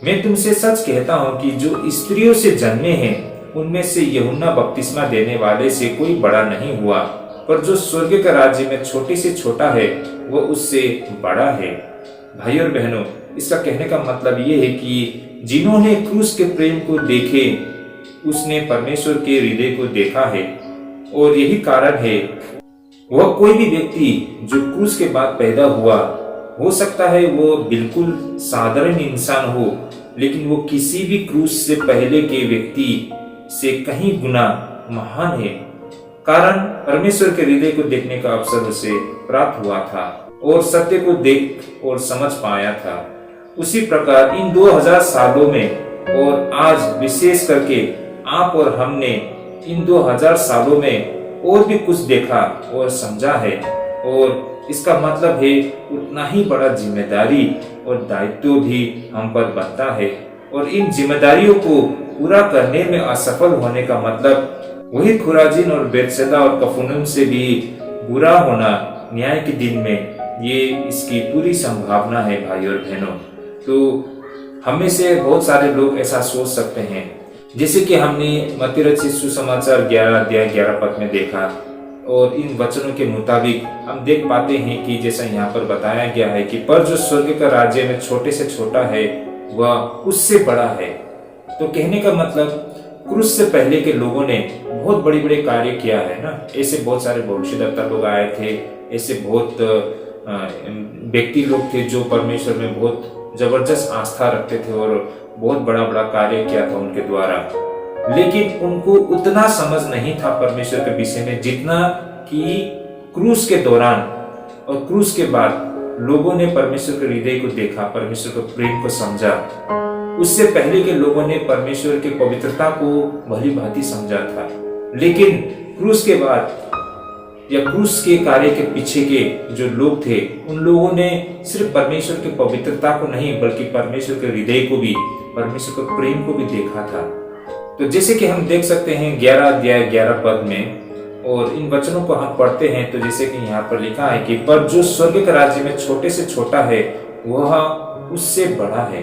मैं तुमसे सच कहता हूं कि जो स्त्रियों से जन्मे हैं उनमें से यूहन्ना बपतिस्मा देने वाले से कोई बड़ा नहीं हुआ, पर जो स्वर्ग के राज्य में छोटे से छोटा है वो उससे बड़ा है। भाई और बहनों, इसका कहने का मतलब ये है कि जिन्होंने क्रूस के प्रेम को देखे उसने परमेश्वर के हृदय को देखा है, और यही कारण है वह कोई भी व्यक्ति जो क्रूस के बाद पैदा हुआ, हो सकता है वो बिल्कुल साधारण इंसान हो, लेकिन वो किसी भी क्रूस से पहले के व्यक्ति से कहीं गुना महान है। कारण परमेश्वर के हृदय को देखने का अवसर उसे प्राप्त हुआ था और सत्य को देख और समझ पाया था। उसी प्रकार इन 2000 सालों में और आज विशेष करके आप और हमने इन 2000 सालों में और भी कुछ देखा और समझा है, और इसका मतलब है उतना ही बड़ा जिम्मेदारी और दायित्व भी हम पर बनता है। और इन जिम्मेदारियों को पूरा करने में असफल होने का मतलब वही खुराजीन और बेतसैदा और कफरनहूम से भी बुरा होना न्याय के दिन में, ये इसकी पूरी संभावना है भाई और बहनों। तो हमें से बहुत सारे लोग ऐसा सोच सकते हैं, जैसे कि हमने मत्ती रचित सुसमाचार 11 अध्याय 11 पद में देखा, और इन वचनों के मुताबिक हम देख पाते हैं कि जैसा यहाँ पर बताया गया है कि पर जो स्वर्ग का राज्य में छोटे से छोटा है वह उससे बड़ा है। तो कहने का मतलब क्रूस से पहले के लोगों ने बहुत बड़े बड़े कार्य किया है ना। ऐसे बहुत सारे भविष्यद्वक्ता लोग आए थे, ऐसे बहुत व्यक्ति लोग थे जो परमेश्वर में बहुत जबरदस्त आस्था रखते थे और बहुत बड़ा बड़ा कार्य किया था उनके द्वारा, लेकिन उनको उतना समझ नहीं था परमेश्वर के विषय में जितना कि क्रूस के दौरान और क्रूस के बाद लोगों ने परमेश्वर के हृदय को देखा, परमेश्वर के प्रेम को समझा। उससे पहले के लोगों ने परमेश्वर के पवित्रता को भली भांति समझा था, लेकिन क्रूस के बाद या क्रूस के कार्य के पीछे के जो लोग थे, उन लोगों ने सिर्फ परमेश्वर की पवित्रता को नहीं बल्कि परमेश्वर के हृदय को भी, परमेश्वर के प्रेम को भी देखा था। तो जैसे कि हम देख सकते हैं 11 अध्याय 11 पद में, और इन वचनों को हम पढ़ते हैं तो जैसे कि यहाँ पर लिखा है कि पर जो स्वर्ग के राज्य में छोटे से छोटा है वह उससे बड़ा है।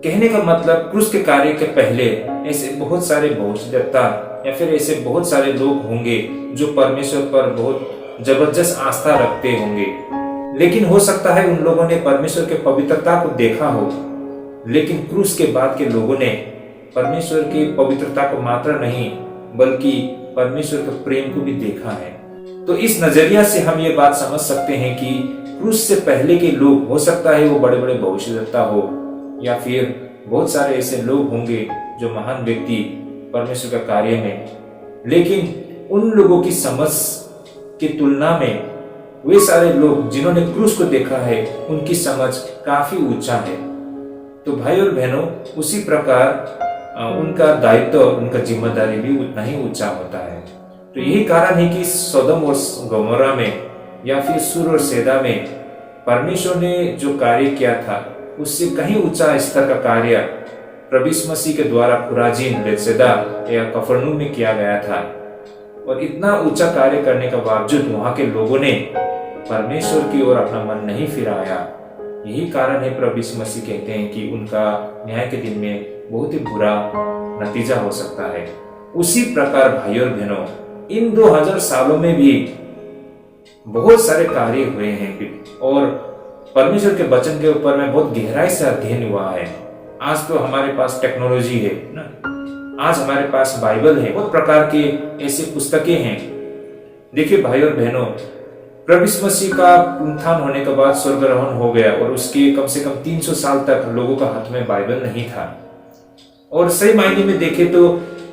कहने का मतलब क्रूस के कार्य के पहले ऐसे बहुत सारे भविष्यद्वक्ता या फिर ऐसे बहुत सारे लोग होंगे जो परमेश्वर पर बहुत जबरदस्त आस्था रखते होंगे, लेकिन हो सकता है उन लोगों ने परमेश्वर के पवित्रता को देखा हो, लेकिन क्रूस के बाद के लोगों ने परमेश्वर की पवित्रता को मात्र नहीं बल्कि परमेश्वर के प्रेम को भी देखा है। तो इस नजरिया से हम ये बात समझ सकते हैं कि क्रूस से पहले के लोग, हो सकता है वो बड़े बड़े भविष्यद्वक्ता हो या फिर बहुत सारे ऐसे लोग होंगे जो महान व्यक्ति परमेश्वर का कार्य में, लेकिन उन लोगों की समझ की तुलना में वे सारे लोग जिन्होंने क्रूस को देखा है उनकी समझ काफी ऊंचा है। तो भाई और बहनों, उसी प्रकार उनका दायित्व, उनका जिम्मेदारी भी उतना ही ऊंचा होता है। तो यही कारण है कि सदोम और गमोरा में या फिर सूर और सैदा में परमेश्वर ने जो कार्य किया था उससे कहीं ऊंचा स्तर का कार्य प्रभु यीशु मसीह के द्वारा खुराजीन, बेतसैदा या कफरनहूम में किया गया था। और इतना ऊंचा कार्य करने के बावजूद वहां के लोगों ने परमेश्वर की ओर अपना मन नहीं फिराया। यही कारण है प्रभु यीशु मसीह कहते हैं कि उनका न्याय के दिन में बहुत ही बुरा नतीजा हो सकता है। उसी प्रकार भाइयों और बहनों, इन 2000 सालों में भी बहुत सारे कार्य हुए हैं और परमेश्वर के वचन के ऊपर में बहुत गहराई से अध्ययन हुआ है। आज तो हमारे पास टेक्नोलॉजी है ना, आज हमारे पास बाइबल है, बहुत प्रकार के ऐसे पुस्तकें हैं। देखिए भाई और बहनों, प्रभु यीशु मसीह का पुनरुत्थान होने के बाद स्वर्गारोहण हो गया और उसके कम से कम 300 साल तक लोगों का हाथ में बाइबल नहीं था। और सही मायने में देखे तो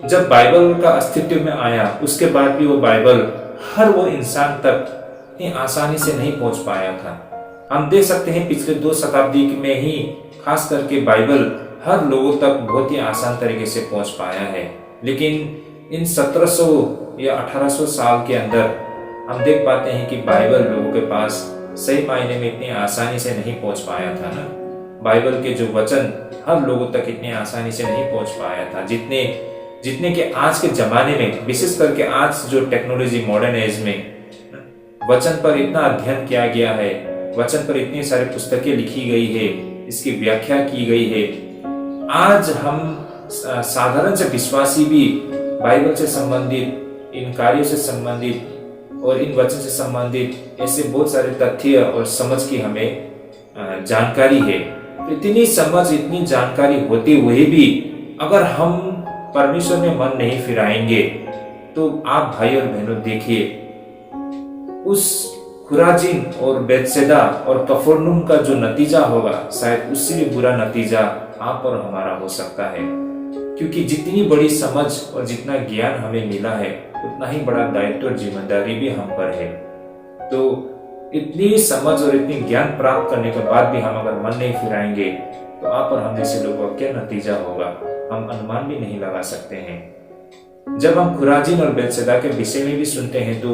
जब बाइबल का अस्तित्व में आया उसके बाद भी वो बाइबल हर वो इंसान तक इतनी आसानी से नहीं पहुंच पाया था। हम देख सकते हैं पिछले 2 शताब्दी में ही खास करके बाइबल हर लोगों तक बहुत ही आसान तरीके से पहुंच पाया है, लेकिन इन 1700 या 1800 साल के अंदर हम देख पाते हैं कि बाइबल लोगों के पास सही मायने में इतनी आसानी से नहीं पहुंच पाया था ना। बाइबल के जो वचन हर लोगों तक इतनी आसानी से नहीं पहुंच पाया था जितने के आज के जमाने में, विशेष करके आज जो टेक्नोलॉजी मॉडर्न एज में वचन पर इतना अध्ययन किया गया है, वचन पर इतनी सारी पुस्तकें लिखी गई है, इसकी व्याख्या की गई है। आज हम साधारण से विश्वासी भी बाइबल से संबंधित, इन कार्यों से संबंधित और इन वचन से संबंधित ऐसे बहुत सारे तथ्य और समझ की हमें जानकारी है। तो इतनी समझ, इतनी जानकारी होते हुए भी अगर हम परमेश्वर में मन नहीं फिराएंगे तो आप भाई और बहनों देखिए उस खुराजीन और बेतसैदा और कफरनहूम का जो नतीजा होगा शायद उससे भी बुरा नतीजा आप और हमारा हो सकता है, क्योंकि जितनी बड़ी समझ और जितना ज्ञान हमें मिला है उतना ही बड़ा दायित्व और जिम्मेदारी भी हम पर है। तो इतनी समझ और इतनी ज्ञान प्राप्त करने के बाद भी हम अगर मन नहीं फिराएंगे तो आप और हम जैसे लोगों का क्या नतीजा होगा हम अनुमान भी नहीं लगा सकते हैं। जब हम खुराजीन और बेतसैदा के विषय में भी सुनते हैं तो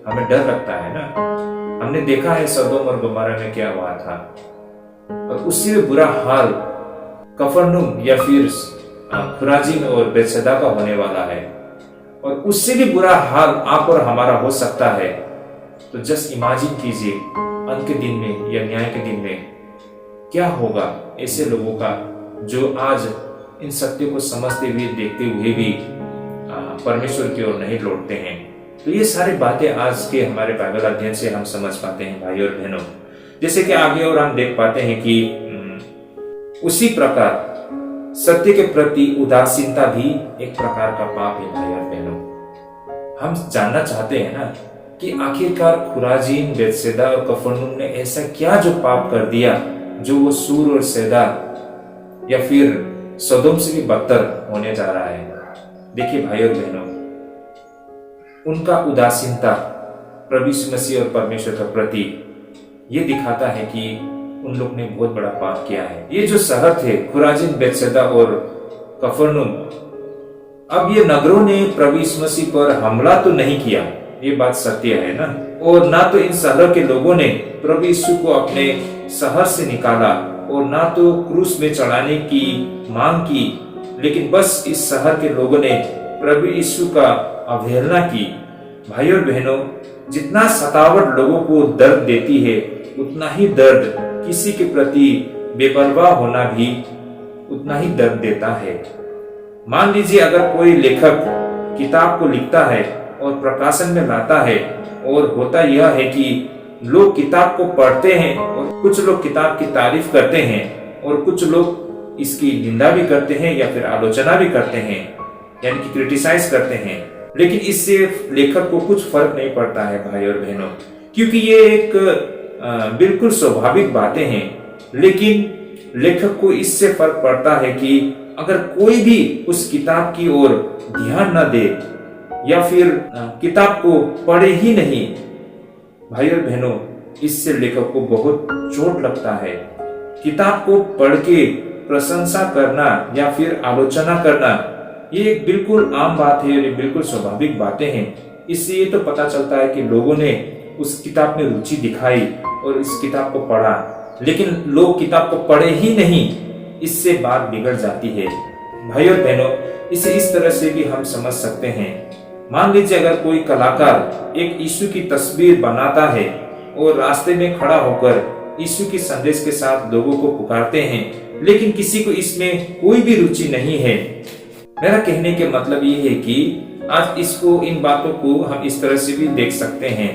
हमें डर लगता है ना। हमने देखा है सदोम और गमोरा में क्या हुआ था, और उससे भी बुरा हाल कफरनहूम या फिर खुराजीन और बेतसैदा का होने वाला है, और उससे भी बुरा हाल आप और हमारा हो सकता है। तो जस्ट इमेजिन कीजिए अंत के दिन में या न्याय के दिन में क्या होगा ऐसे लोगों का जो आज इन सत्य को समझते हुए देखते हुए भी परमेश्वर की ओर नहीं लौटते हैं। तो ये सारी बातें आज के हमारे बाइबल अध्ययन से हम समझ पाते हैं भाई और बहनों। जैसे कि आगे और हम देख पाते हैं कि उसी प्रकार सत्य के प्रति उदासीनता भी एक प्रकार का पाप है भाई और बहनों। हम जानना चाहते हैं ना कि आखिरकार खुराजीन, बेतसैदा और कफरनहूम ने ऐसा क्या जो पाप कर दिया जो वो सूर और सैदा या फिर सदोम से भी बदतर होने जा रहा है। देखिए भाई और बहनों, उनका उदासीनता प्रभु यीशु मसीह और परमेश्वर के प्रति ये दिखाता है कि उन लोग ने बहुत बड़ा पाप किया है। ये जो शहर थे खुराजीन, बेतसैदा और कफरनहूम, अब ये नगरों ने प्रभु यीशु मसीह पर हमला तो नहीं किया, ये बात सत्य है ना, और ना तो इन शहरों के लोगों ने प्रभु यीशु को अपने शहर से निकाला और ना तो क्रूस में चढ़ाने की मांग की, लेकिन बस इस शहर के लोगों ने प्रभु यीशु का अवहेलना की। भाइयों और बहनों, जितना सतावट लोगों को दर्द देती है उतना ही दर्द किसी के प्रति बेपरवाह होना भी उतना ही दर्द देता है। मान लीजिए अगर कोई लेखक किताब को लिखता है और प्रकाशन में लाता है, और होता यह है कि लोग किताब को पढ़ते हैं और कुछ लोग किताब की तारीफ करते हैं और कुछ लोग इसकी निंदा भी करते हैं या फिर आलोचना भी करते हैं, यानी कि क्रिटिसाइज करते हैं, लेकिन इससे लेखक को कुछ फर्क नहीं पड़ता है भाई और बहनों, क्योंकि ये एक बिल्कुल स्वाभाविक बातें हैं। लेकिन लेखक को इससे फर्क पड़ता है कि अगर कोई भी उस किताब की ओर ध्यान न दे या फिर किताब को पढ़े ही नहीं, भाई और बहनों, इससे लेखक को बहुत चोट लगता है। किताब को पढ़ के प्रशंसा करना या फिर आलोचना करना ये एक बिल्कुल आम बात है और ये बिल्कुल स्वाभाविक बातें हैं। इससे ये तो पता चलता है कि लोगों ने उस किताब में रुचि दिखाई और इस किताब को पढ़ा, लेकिन लोग किताब को पढ़े ही नहीं, इससे बात बिगड़ जाती है। भाई और बहनों, इसे इस तरह से भी हम समझ सकते हैं। मान लीजिए अगर कोई कलाकार एक यीशु की तस्वीर बनाता है और रास्ते में खड़ा होकर यीशु के संदेश के साथ लोगों को पुकारते हैं, लेकिन किसी को इसमें कोई भी रुचि नहीं है। मेरा कहने के मतलब ये है कि आज इन बातों को हम इस तरह से भी देख सकते हैं।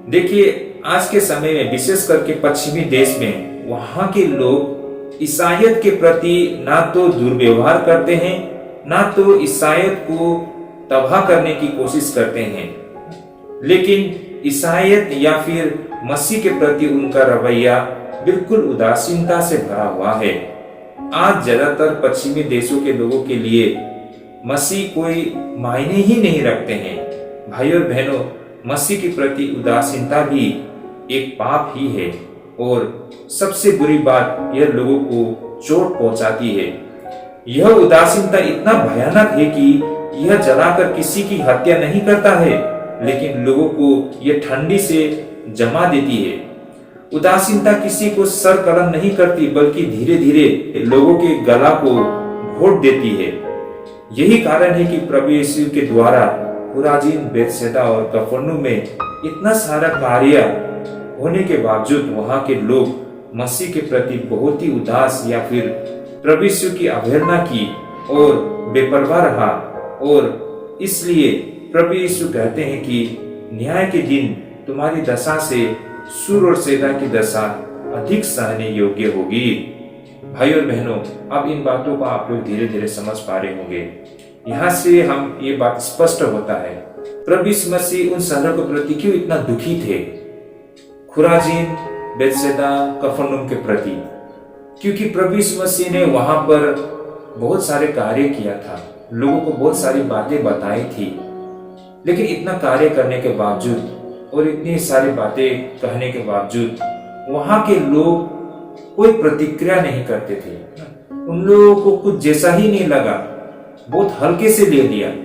देखिए, आज के समय में विशेष करके पश्चिमी देश में वहां के लोग ईसाईयत के प्रति ना तो दुर्व्यवहार करते हैं, ना तो ईसाईयत को तबाह करने की कोशिश करते हैं, लेकिन ईसाईयत या फिर मसीह के प्रति उनका रवैया बिल्कुल उदासीनता से भरा हुआ है। आज ज्यादातर पश्चिमी देशों के लोगों के लिए मसीह कोई मायने ही नहीं रखते हैं। भाई और बहनों, मसीह के प्रति उदासीनता भी एक पाप ही है, और सबसे बुरी बात यह लोगों को चोट पहुंचाती है। यह उदासीनता इतना भयानक है कि यह जलाकर किसी की हत्या नहीं करता है, लेकिन लोगों को यह ठंडी से जमा देती है। उदासीनता किसी को सर कलम नहीं करती, बल्कि धीरे धीरे लोगों के गला को घोट देती है। यही कारण है कि प्रभु यीशु के द्वारा खुराजीन, बेतसैदा और कफरनहूम में इतना सारा कार्य होने के बावजूद वहां के लोग मसीह के प्रति बहुत ही उदास या फिर प्रभु यीशु की अवहेलना की और बेपरवाह रहा, और इसलिए प्रभु यीशु कहते हैं कि न्याय के दिन तुम्हारी दशा से सूर और सैदा की दशा अधिक सहने योग्य होगी। भाई और बहनों, अब इन बातों को आप लोग धीरे धीरे समझ पा रहे होंगे। यहाँ से हम ये बात स्पष्ट होता है प्रभु यीशु मसीह उन शहरों के प्रति क्यों इतना दुखी थे, खुराजीन, बेतसैदा, कफरनहूम के प्रति? क्योंकि प्रभु यीशु मसीह ने वहां पर बहुत सारे कार्य किया था, लोगों को बहुत सारी बातें बताई थी, लेकिन इतना कार्य करने के बावजूद और इतनी सारी बातें कहने के बावजूद वहां के लोग कोई प्रतिक्रिया नहीं करते थे। उन लोगों को कुछ जैसा ही नहीं लगा, बहुत हल्के से ले लिया।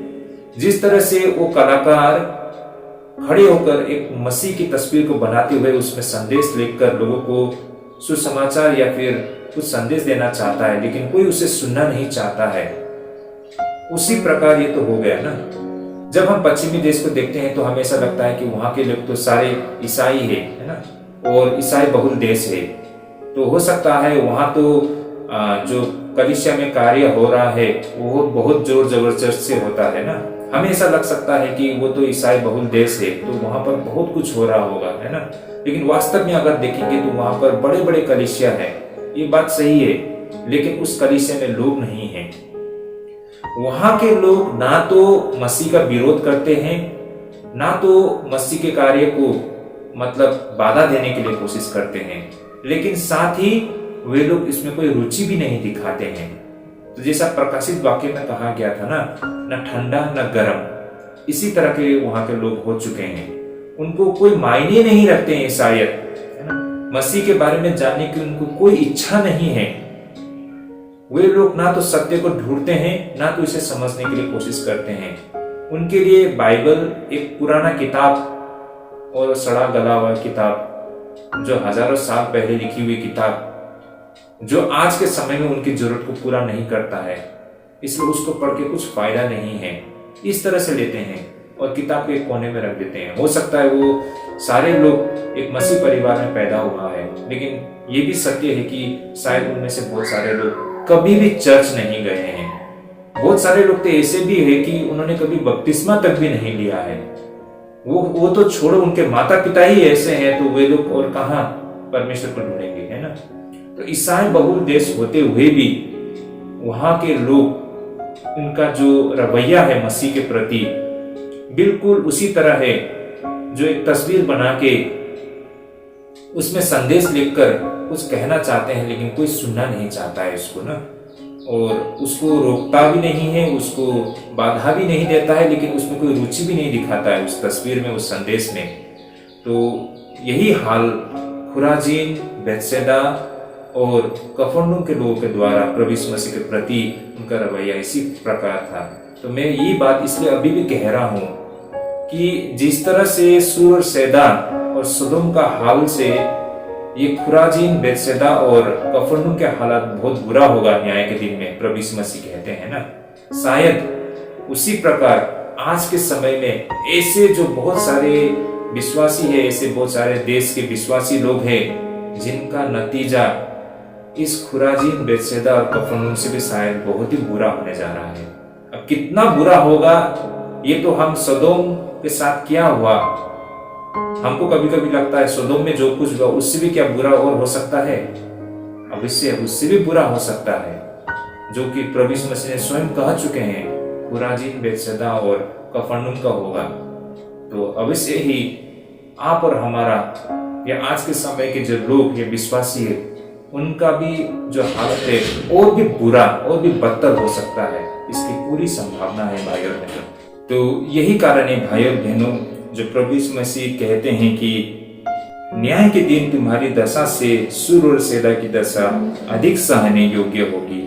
जिस तरह से वो कलाकार खड़े होकर एक मसीह की तस्वीर को बनाते हुए उसमें संदेश लेकर लोगों को सुसमाचार या फिर कुछ संदेश देना चाहता है, लेकिन कोई उसे सुनना नहीं चाहता है, उसी प्रकार ये तो हो गया ना। जब हम पश्चिमी देश को देखते हैं तो हमें ऐसा लगता है कि वहां के लोग तो सारे ईसाई है ना, और ईसाई बहुल देश है, तो हो सकता है वहां तो जो कलीसिया में कार्य हो रहा है वो बहुत जोर जबरदस्त से होता है ना। हमें ऐसा लग सकता है कि वो तो ईसाई बहुल देश है तो वहां पर बहुत कुछ हो रहा होगा, है ना। लेकिन वास्तव में अगर देखेंगे तो वहां पर बड़े बड़े कलीसिया है, ये बात सही है, लेकिन उस कलीसिया में लोग नहीं है। वहां के लोग ना तो मसीह का विरोध करते हैं, ना तो मसीह के कार्य को मतलब बाधा देने के लिए कोशिश करते हैं, लेकिन साथ ही वे लोग इसमें कोई रुचि भी नहीं दिखाते हैं। तो जैसा प्रकाशित वाक्य में कहा गया था ना, न ठंडा न गर्म, इसी तरह के वहां के लोग हो चुके हैं। उनको कोई मायने नहीं रखते हैं शायद, है ना, मसीह के बारे में जानने की उनको कोई इच्छा नहीं है। वे लोग ना तो सत्य को ढूंढते हैं, ना तो इसे समझने के लिए कोशिश करते हैं। उनके लिए बाइबल एक पुराना किताब और सड़ा गला हुआ किताब, जो हजारों साल पहले लिखी हुई किताब, जो आज के समय में उनकी जरूरत को पूरा नहीं करता है, इसलिए उसको पढ़ के कुछ फायदा नहीं है, इस तरह से लेते हैं और किताब के एक कोने में रख देते हैं। हो सकता है वो सारे लोग एक मसीह परिवार में पैदा हुआ है, लेकिन ये भी सत्य है कि शायद उनमें से बहुत सारे लोग कभी भी चर्च नहीं गए हैं। बहुत सारे लोग तो ऐसे भी है कि उन्होंने कभी बपतिस्मा तक भी नहीं लिया है। वो तो छोड़ो, उनके माता पिता ही ऐसे हैं, तो वे लोग और कहां परमेश्वर को ढूंढेंगे, है ना। तो ईसाई बहुल देश होते हुए भी वहां के लोग, उनका जो रवैया है मसीह के प्रति बिल्कुल उसी तरह है जो एक तस्वीर बना के उसमें संदेश लिखकर कुछ कहना चाहते हैं, लेकिन कोई सुनना नहीं चाहता है उसको ना, और उसको रोकता भी नहीं है, उसको बाधा भी नहीं देता है, लेकिन उसमें कोई रुचि भी नहीं दिखाता है उस तस्वीर में, उस संदेश में। तो यही हाल खुराजीन, बेतसैदा और कफरनहूम के लोगों के द्वारा प्रभु यीशु मसीह के प्रति उनका रवैया इसी प्रकार था। तो मैं ये बात इसलिए अभी भी कह रहा हूं कि जिस तरह से सूर और सैदा और सदोम का हाल से ये खुराजीन, बेतसैदा और कफरनहूम के हालात बहुत बुरा होगा न्याय के दिन में, प्रभु यीशु मसीह कहते हैं ना। शायद उसी प्रकार आज के समय में ऐसे जो बहुत सारे विश्वासी है, ऐसे बहुत सारे देश के विश्वासी लोग हैं जिनका नतीजा इस खुराजीन, बेतसैदा और कफरनहूम से भी शायद बहुत ही बुरा होने जा रहा है। अब कितना बुरा होगा ये तो हम सदोम के साथ क्या हुआ, हमको कभी कभी लगता है सदोम में जो कुछ हुआ उससे भी क्या बुरा और हो सकता है, अब उससे भी बुरा हो सकता है, जो कि प्रभु यीशु मसीह ने स्वयं कह चुके हैं खुराजीन, बेतसैदा और कफरनहूम का होगा। तो अवश्य ही आप और हमारा या आज के समय के जो लोग ये विश्वासी है उनका भी जो हालत है और भी बुरा और भी बदतर हो सकता है, इसकी पूरी संभावना है भाई और बहनों। तो यही कारण है भाई और बहनों जो प्रभु यीशु मसीह कहते हैं कि न्याय के दिन तुम्हारी दशा से सूर और सैदा की दशा अधिक सहने योग्य होगी।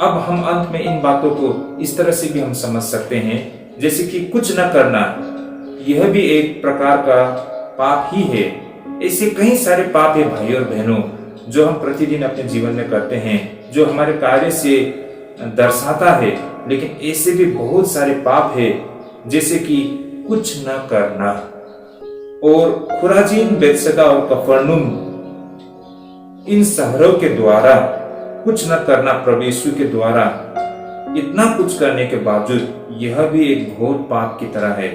अब हम अंत में इन बातों को इस तरह से भी हम समझ सकते हैं जैसे कि कुछ न करना यह भी एक प्रकार का पाप ही है। ऐसे कई सारे पाप है भाई और बहनों जो हम प्रतिदिन अपने जीवन में करते हैं, जो हमारे कार्य से दर्शाता है, लेकिन ऐसे भी बहुत सारे पाप है जैसे कि कुछ न करना। और खुराजीन, बेतसैदा और कफरनहूम इन शहरों के द्वारा कुछ न करना, प्रभु यीशु के द्वारा इतना कुछ करने के बावजूद यह भी एक घोर पाप की तरह है।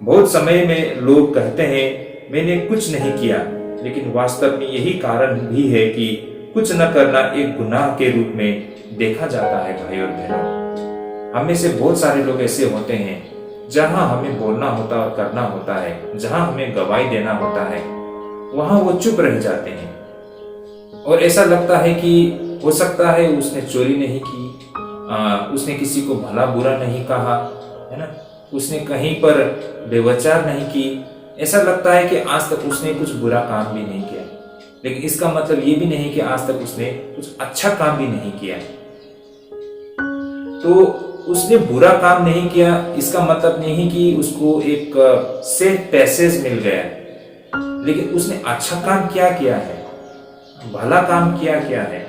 बहुत समय में लोग कहते हैं मैंने कुछ नहीं किया, लेकिन वास्तव में यही कारण भी है कि कुछ न करना एक गुनाह के रूप में देखा जाता है भाई और बहनों। हमें से बहुत सारे लोग ऐसे होते हैं जहां हमें बोलना होता और करना होता है, जहां हमें गवाही देना होता है, वहां वो चुप रह जाते हैं। और ऐसा लगता है कि हो सकता है उसने चोरी नहीं की, उसने किसी को भला बुरा नहीं कहा, है ना, उसने कहीं पर व्यभिचार नहीं की। ऐसा लगता है कि आज तक उसने कुछ बुरा काम भी नहीं किया। लेकिन इसका मतलब ये भी नहीं कि आज तक उसने कुछ अच्छा काम भी नहीं किया। तो उसने बुरा काम नहीं किया, इसका मतलब नहीं कि उसको एक सेफ पैसेज मिल गया, लेकिन उसने अच्छा काम क्या किया है, भला काम क्या है।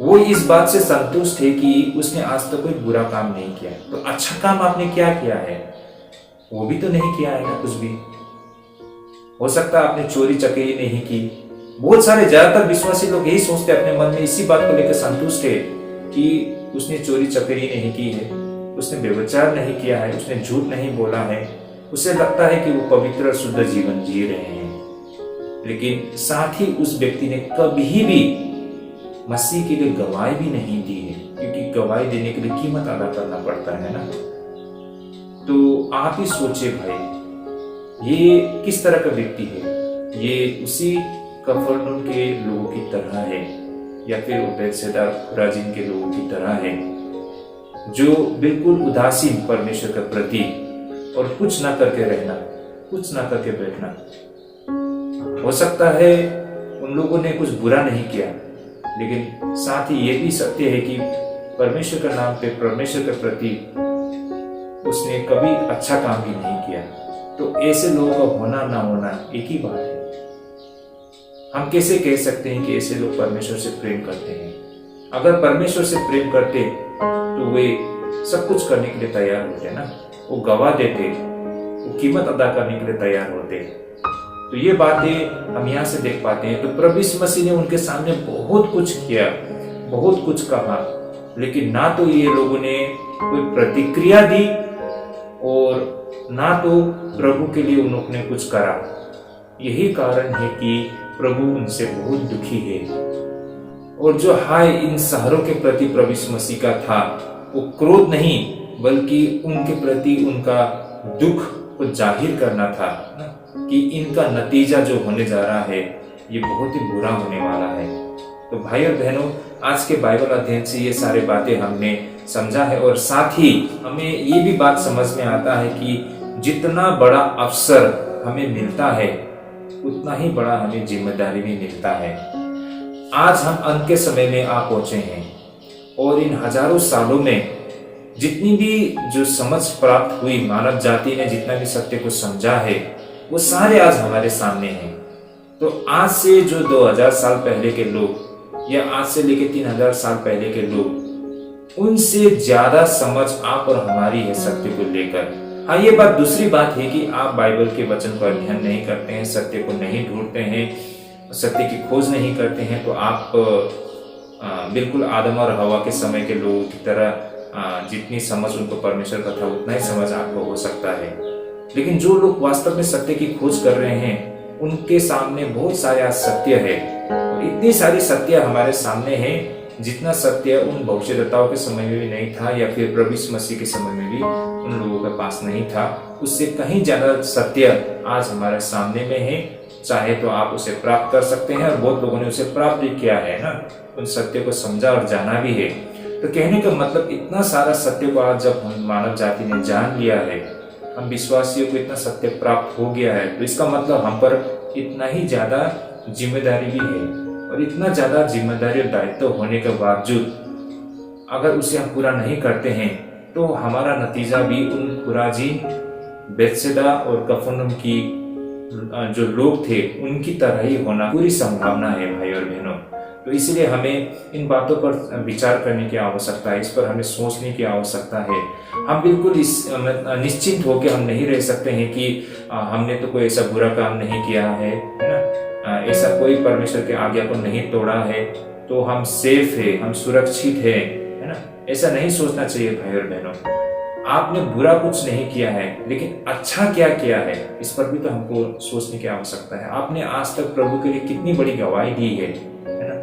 वो इस बात से संतुष्ट है कि उसने आज तक कोई बुरा काम नहीं किया। तो अच्छा काम आपने क्या किया है? वो भी तो नहीं किया है ना कुछ भी। हो सकता है आपने चोरी चकेरी नहीं की। बहुत सारे ज्यादातर विश्वासी लोग यही सोचते हैं अपने मन में, इसी बात को लेकर संतुष्ट है कि उसने चोरी चकेरी नहीं की है, उसने व्यभिचार नहीं किया है, उसने झूठ नहीं बोला है। उसे लगता है कि वो पवित्र और शुद्ध जीवन जी रहे हैं। लेकिन साथ ही उस व्यक्ति ने कभी भी मसीह के लिए गवाही भी नहीं दी है, क्योंकि गवाही देने के लिए कीमत अदा करना पड़ता है ना। तो आप ही सोचिए भाई, ये किस तरह का व्यक्ति है? ये उसी कफरनहूम के लोगों की तरह है, या फिर वो बैतसैदा खुराजीन के लोगों की तरह है, जो बिल्कुल उदासीन परमेश्वर के प्रति, और कुछ ना करके रहना, कुछ ना करके बैठना। हो सकता है उन लोगों ने कुछ बुरा नहीं किया, लेकिन साथ ही ये भी सत्य है कि परमेश्वर के नाम पे, परमेश्वर के प्रति उसने कभी अच्छा काम भी नहीं किया। तो ऐसे लोगों का होना ना होना एक ही बात है। हम कैसे कह सकते हैं कि ऐसे लोग परमेश्वर से प्रेम करते हैं? अगर परमेश्वर से प्रेम करते तो वे सब कुछ करने के लिए तैयार होते ना, वो गवाह देते, वो कीमत अदा करने के लिए तैयार होते। तो ये बातें हम यहाँ से देख पाते हैं। तो प्रभु यीशु मसीह ने उनके सामने बहुत कुछ किया, बहुत कुछ कहा, लेकिन ना तो ये लोगों ने कोई प्रतिक्रिया दी और ना तो प्रभु के लिए उन्होंने कुछ करा। यही कारण है कि प्रभु उनसे बहुत दुखी है। और जो हाय इन शहरों के प्रति प्रभु यीशु मसीह का था, वो क्रोध नहीं बल्कि उनके प्रति उनका दुख को जाहिर करना था कि इनका नतीजा जो होने जा रहा है ये बहुत ही बुरा होने वाला है। तो भाई और बहनों, आज के बाइबल अध्ययन से ये सारे बातें हमने समझा है, और साथ ही हमें ये भी बात समझ में आता है कि जितना बड़ा अवसर हमें मिलता है उतना ही बड़ा हमें जिम्मेदारी भी मिलता है। आज हम अंत के समय में आ पहुंचे हैं, और इन हजारों सालों में जितनी भी जो समझ प्राप्त हुई, मानव जाति ने जितना भी सत्य को समझा है, वो सारे आज हमारे सामने हैं। तो आज से जो 2000 साल पहले के लोग, या आज से लेके 3000 साल पहले के लोग, उनसे ज्यादा समझ आप और हमारी है सत्य को लेकर। हाँ, ये बात दूसरी बात है कि आप बाइबल के वचन को अध्ययन नहीं करते हैं, सत्य को नहीं ढूंढते हैं, सत्य की खोज नहीं करते हैं, तो आप बिल्कुल आदम और हवा के समय के लोगों की तरह जितनी समझ उनको परमेश्वर का था उतना ही समझ आपको हो सकता है। लेकिन जो लोग वास्तव में सत्य की खोज कर रहे हैं, उनके सामने बहुत सारे सत्य है, और इतनी सारी सत्य हमारे सामने है जितना सत्य उन भविष्यद्वक्ताओं के समय में भी नहीं था, या फिर प्रभु यीशु मसीह के समय में भी उन लोगों के पास नहीं था। उससे कहीं ज्यादा सत्य आज हमारे सामने में है। चाहे तो आप उसे प्राप्त कर सकते हैं, और बहुत लोगों ने उसे प्राप्त भी किया है ना, उन सत्य को समझा और जाना भी है। तो कहने का मतलब, इतना सारा सत्य को आज जब हम मानव जाति ने जान लिया है, हम विश्वासियों को इतना सत्य प्राप्त हो गया है, तो इसका मतलब हम पर इतना ही ज्यादा जिम्मेदारी भी है। और इतना ज्यादा जिम्मेदारी और दायित्व होने के बावजूद अगर उसे हम पूरा नहीं करते हैं, तो हमारा नतीजा भी उन खुराजीन, बैतसैदा और कफरनहूम की जो लोग थे उनकी तरह ही होना पूरी संभावना है भाई और बहनों। तो इसलिए हमें इन बातों पर विचार करने की आवश्यकता है, इस पर हमें सोचने की आवश्यकता है। हम बिल्कुल इस निश्चिंत होकर हम नहीं रह सकते हैं कि हमने तो कोई ऐसा बुरा काम नहीं किया है ना, ऐसा कोई परमेश्वर के आज्ञा को नहीं तोड़ा है, तो हम सेफ है, हम सुरक्षित है ना। ऐसा नहीं सोचना चाहिए भाई और बहनों। आपने बुरा कुछ नहीं किया है, लेकिन अच्छा क्या किया है, इस पर भी तो हमको सोचने की आवश्यकता है। आपने आज तक प्रभु के लिए कितनी बड़ी गवाही दी है ना।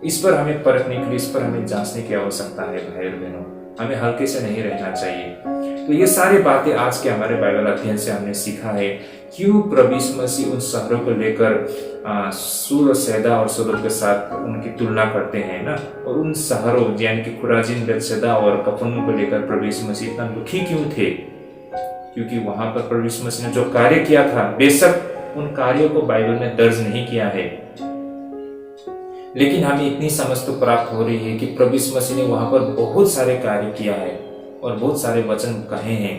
इस पर हमें परखने के लिए, इस पर हमें जांचने की आवश्यकता है भाई और बहनों। हमें हल्के से नहीं रहना चाहिए। तो ये सारी बातें आज के हमारे बाइबल अध्ययन से हमने सीखा है, क्यों प्रभु यीशु मसीह उन शहरों को लेकर सूर और सैदा और सदोम के साथ उनकी तुलना करते हैं ना, और उन शहरों यानी कि खुराजीन, बेतसैदा और कफरनहूम को लेकर प्रभु यीशु मसीह इतना दुखी क्यों थे? क्योंकि वहां पर प्रभु यीशु मसीह ने जो कार्य किया था, बेशक उन कार्यों को बाइबल में दर्ज नहीं किया है, लेकिन हमें इतनी समझ तो प्राप्त हो रही है कि प्रभु यीशु मसीह ने वहां पर बहुत सारे कार्य किया है और बहुत सारे वचन कहे हैं,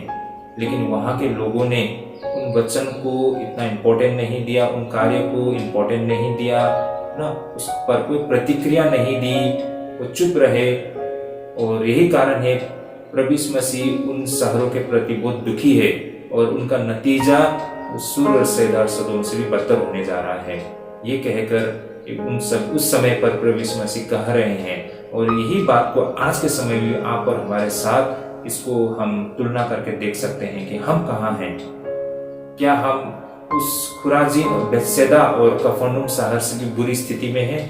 लेकिन वहां के लोगों ने उन वचन को इतना इम्पोर्टेंट नहीं दिया, उन कार्यों को इम्पोर्टेंट नहीं दिया ना, उस पर कोई प्रतिक्रिया नहीं दी, वो चुप रहे। और यही कारण है प्रभु यीशु मसीह उन शहरों के प्रति बहुत दुखी है और उनका नतीजा सूर और सैदा और सदोम से भी बदतर होने जा रहा है। ये कहकर उस समय पर प्रभु यीशु मसीह कह रहे हैं, और यही बात को आज के समय में आप और हमारे साथ इसको हम तुलना करके देख सकते हैं कि हम कहाँ हैं। क्या हम उस खुराजीन और बेतसैदा और कफरनहूम शहर से भी बुरी स्थिति में हैं?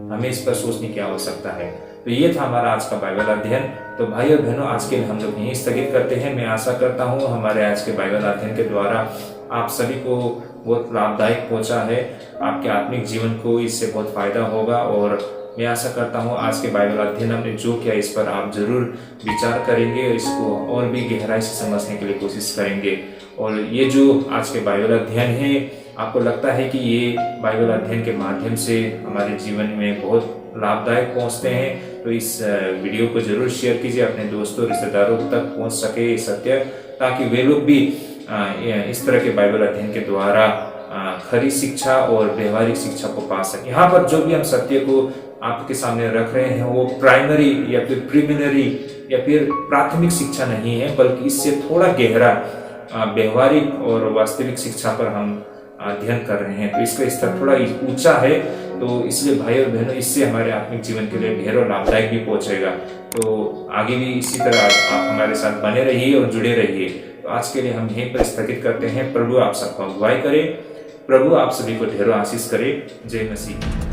हमें इस पर सोचने की आवश्यकता है। तो ये था हमारा आज का बाइबल अध्ययन। तो भाई और बहनों, आज के लिए हम लोग यहीं स्थगित करते हैं। मैं आशा करता हूँ हमारे आज के बाइबल अध्ययन के द्वारा आप सभी को बहुत लाभदायक पहुंचा है, आपके आत्मिक जीवन को इससे बहुत फायदा होगा। और मैं आशा करता हूँ आज के बाइबल अध्ययन हमने जो किया इस पर आप जरूर विचार करेंगे और इसको और भी गहराई से समझने के लिए कोशिश करेंगे। और ये जो आज के बाइबल अध्ययन है, आपको लगता है कि ये बाइबल अध्ययन के माध्यम से हमारे जीवन में बहुत लाभदायक पहुंचते हैं, तो इस वीडियो को जरूर शेयर कीजिए, अपने दोस्तों रिश्तेदारों तक पहुंच सके सत्य, ताकि वे लोग भी इस तरह के बाइबल अध्ययन के द्वारा खरी शिक्षा और व्यवहारिक शिक्षा को पा सके। यहाँ पर जो भी हम सत्य को आपके सामने रख रहे हैं वो प्राइमरी या फिर प्रीलिमिनरी या फिर प्राथमिक शिक्षा नहीं है, बल्कि इससे थोड़ा गहरा व्यवहारिक और वास्तविक शिक्षा पर हम अध्ययन कर रहे हैं। तो इसका स्तर थोड़ा ऊंचा है, तो इसलिए भाई और बहनों, इससे हमारे आत्मिक जीवन के लिए ढेरों लाभदायक भी पहुंचेगा। तो आगे भी इसी तरह आप हमारे साथ बने रहिए और जुड़े रहिए। तो आज के लिए हम यहीं पर स्थगित करते हैं। प्रभु आप सबको अगुवाई करे, प्रभु आप सभी को ढेरों आशीष करे। जय मसीह।